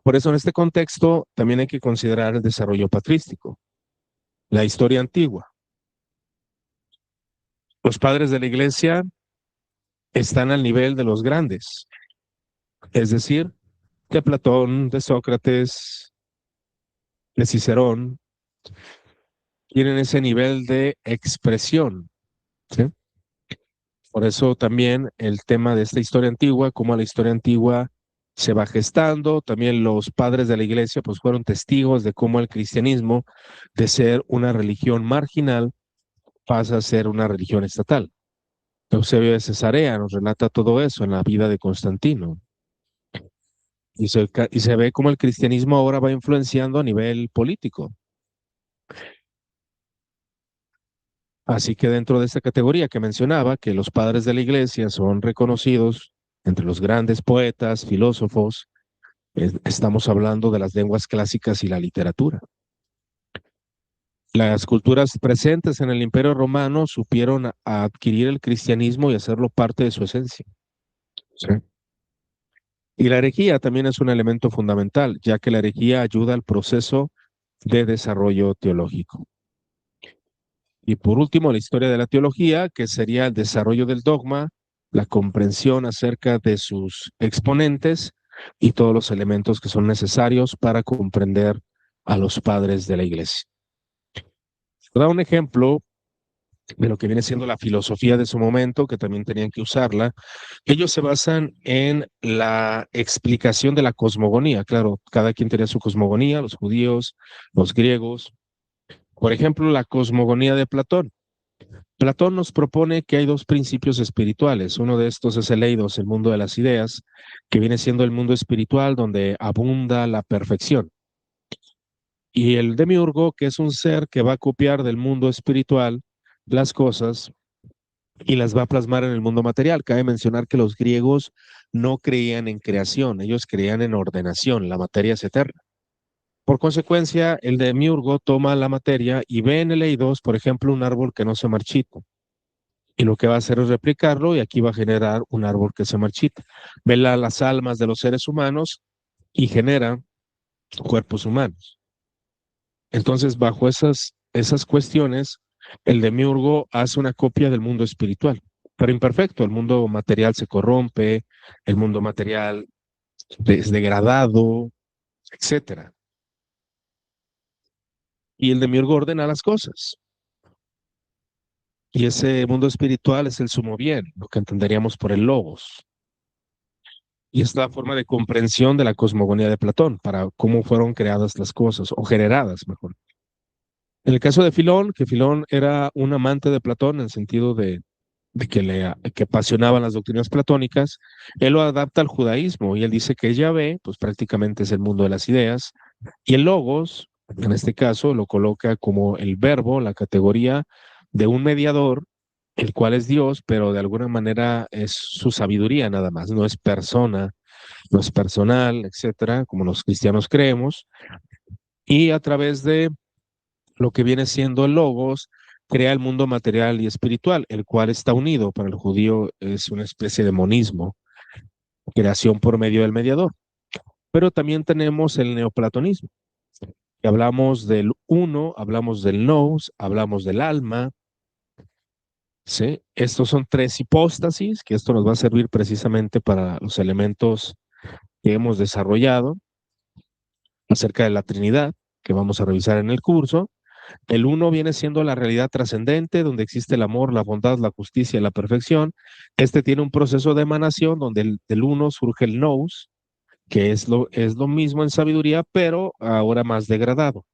Por eso en este contexto también hay que considerar el desarrollo patrístico, la historia antigua. Los padres de la iglesia están al nivel de los grandes, es decir, de Platón, de Sócrates, de Cicerón, tienen ese nivel de expresión, ¿sí? Por eso también el tema de esta historia antigua, cómo la historia antigua se va gestando, también los padres de la iglesia pues fueron testigos de cómo el cristianismo, de ser una religión marginal, pasa a ser una religión estatal. Eusebio de Cesarea nos relata todo eso en la vida de Constantino. Y se ve cómo el cristianismo ahora va influenciando a nivel político. Así que dentro de esta categoría que mencionaba, que los padres de la iglesia son reconocidos entre los grandes poetas, filósofos, estamos hablando de las lenguas clásicas y la literatura. Las culturas presentes en el Imperio Romano supieron a adquirir el cristianismo y hacerlo parte de su esencia. ¿Sí? Y la herejía también es un elemento fundamental, ya que la herejía ayuda al proceso de desarrollo teológico. Y por último, la historia de la teología, que sería el desarrollo del dogma, la comprensión acerca de sus exponentes y todos los elementos que son necesarios para comprender a los padres de la iglesia. Voy a dar un ejemplo de lo que viene siendo la filosofía de su momento, que también tenían que usarla. Ellos se basan en la explicación de la cosmogonía. Claro, cada quien tenía su cosmogonía, los judíos, los griegos. Por ejemplo, la cosmogonía de Platón. Platón nos propone que hay dos principios espirituales. Uno de estos es el eidos, el mundo de las ideas, que viene siendo el mundo espiritual donde abunda la perfección. Y el demiurgo, que es un ser que va a copiar del mundo espiritual las cosas y las va a plasmar en el mundo material. Cabe mencionar que los griegos no creían en creación, ellos creían en ordenación, la materia es eterna. Por consecuencia, el demiurgo toma la materia y ve en el eidos, por ejemplo, un árbol que no se marchita. Y lo que va a hacer es replicarlo y aquí va a generar un árbol que se marchita. Ve las almas de los seres humanos y genera cuerpos humanos. Entonces, bajo esas cuestiones, el demiurgo hace una copia del mundo espiritual, pero imperfecto. El mundo material se corrompe, el mundo material es degradado, etcétera. Y el demiurgo ordena las cosas. Y ese mundo espiritual es el sumo bien, lo que entenderíamos por el logos. Y es la forma de comprensión de la cosmogonía de Platón, para cómo fueron creadas las cosas, o generadas, mejor. En el caso de Filón, que Filón era un amante de Platón en el sentido de que apasionaban las doctrinas platónicas, él lo adapta al judaísmo y él dice que Yahvé, pues prácticamente es el mundo de las ideas, y el logos, en este caso, lo coloca como el verbo, la categoría de un mediador, el cual es Dios, pero de alguna manera es su sabiduría nada más, no es persona, no es personal, etcétera, como los cristianos creemos, y a través de lo que viene siendo el logos, crea el mundo material y espiritual, el cual está unido. Para el judío es una especie de monismo, creación por medio del mediador. Pero también tenemos el neoplatonismo, que hablamos del uno, hablamos del nous, hablamos del alma. ¿Sí? Estos son tres hipóstasis, que esto nos va a servir precisamente para los elementos que hemos desarrollado acerca de la Trinidad, que vamos a revisar en el curso. El uno viene siendo la realidad trascendente, donde existe el amor, la bondad, la justicia y la perfección. Este tiene un proceso de emanación donde del uno surge el nous, que es lo mismo en sabiduría, pero ahora más degradado.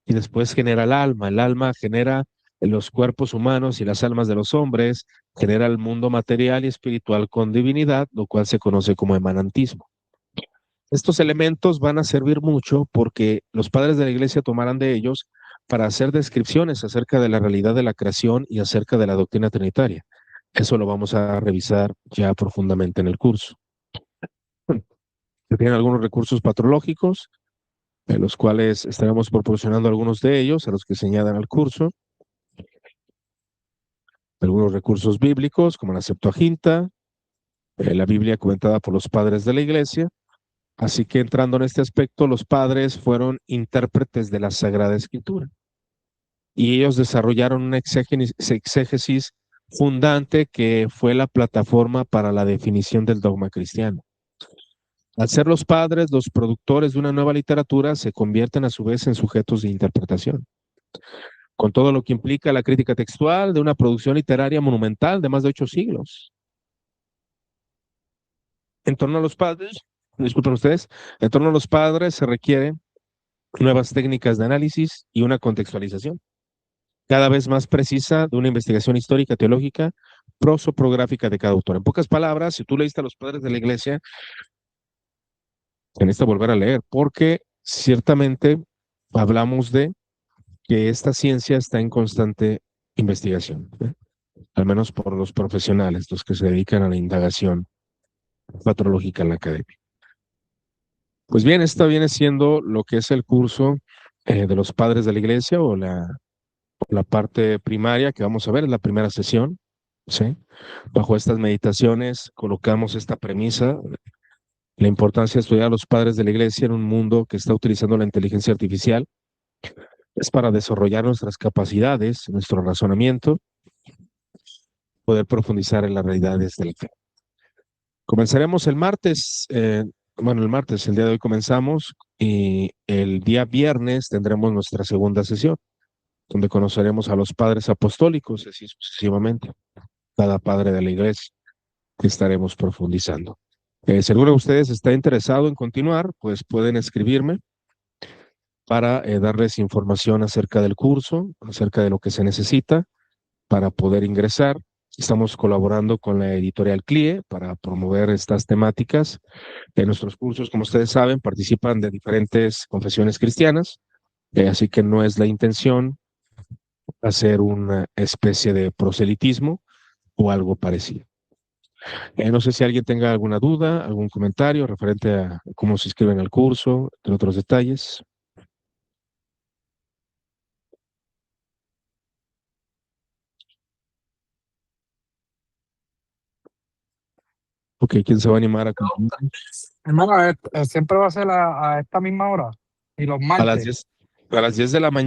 y después genera el alma genera los cuerpos humanos y las almas de los hombres, genera el mundo material y espiritual con divinidad, lo cual se conoce como emanantismo. Estos elementos van a servir mucho porque los padres de la iglesia tomarán de ellos para hacer descripciones acerca de la realidad de la creación y acerca de la doctrina trinitaria. Eso lo vamos a revisar ya profundamente en el curso. Tienen algunos recursos patrológicos, de los cuales estaremos proporcionando algunos de ellos a los que se añadan al curso. Algunos recursos bíblicos, como la Septuaginta, la Biblia comentada por los padres de la iglesia. Así que entrando en este aspecto, los padres fueron intérpretes de la Sagrada Escritura y ellos desarrollaron una exégesis fundante que fue la plataforma para la definición del dogma cristiano. Al ser los padres los productores de una nueva literatura, se convierten a su vez en sujetos de interpretación, con todo lo que implica la crítica textual de una producción literaria monumental de más de 8 siglos. En torno a los padres, disculpen ustedes, en torno a los padres se requieren nuevas técnicas de análisis y una contextualización cada vez más precisa de una investigación histórica, teológica, prosopográfica de cada autor. En pocas palabras, si tú leíste a los padres de la iglesia, te necesitas volver a leer, porque ciertamente hablamos de que esta ciencia está en constante investigación, al menos por los profesionales, los que se dedican a la indagación patrológica en la academia. Pues bien, esta viene siendo lo que es el curso de los padres de la iglesia o la parte primaria que vamos a ver, es la primera sesión, ¿sí? Bajo estas meditaciones colocamos esta premisa, la importancia de estudiar a los padres de la iglesia en un mundo que está utilizando la inteligencia artificial, es para desarrollar nuestras capacidades, nuestro razonamiento, poder profundizar en las realidades de la fe. Comenzaremos el martes, el día de hoy comenzamos y el día viernes tendremos nuestra segunda sesión, donde conoceremos a los padres apostólicos, así sucesivamente, cada padre de la iglesia que estaremos profundizando. Si alguno de ustedes está interesado en continuar, pues pueden escribirme para darles información acerca del curso, acerca de lo que se necesita para poder ingresar. Estamos colaborando con la editorial CLIE para promover estas temáticas. En nuestros cursos, como ustedes saben, participan de diferentes confesiones cristianas, así que no es la intención hacer una especie de proselitismo o algo parecido. No sé si alguien tenga alguna duda, algún comentario referente a cómo se inscriben al curso, entre otros detalles. Ok, ¿quién se va a animar a continuar? Hermano, siempre va a ser a esta misma hora y los A las martes. 10, a las 10 de la mañana.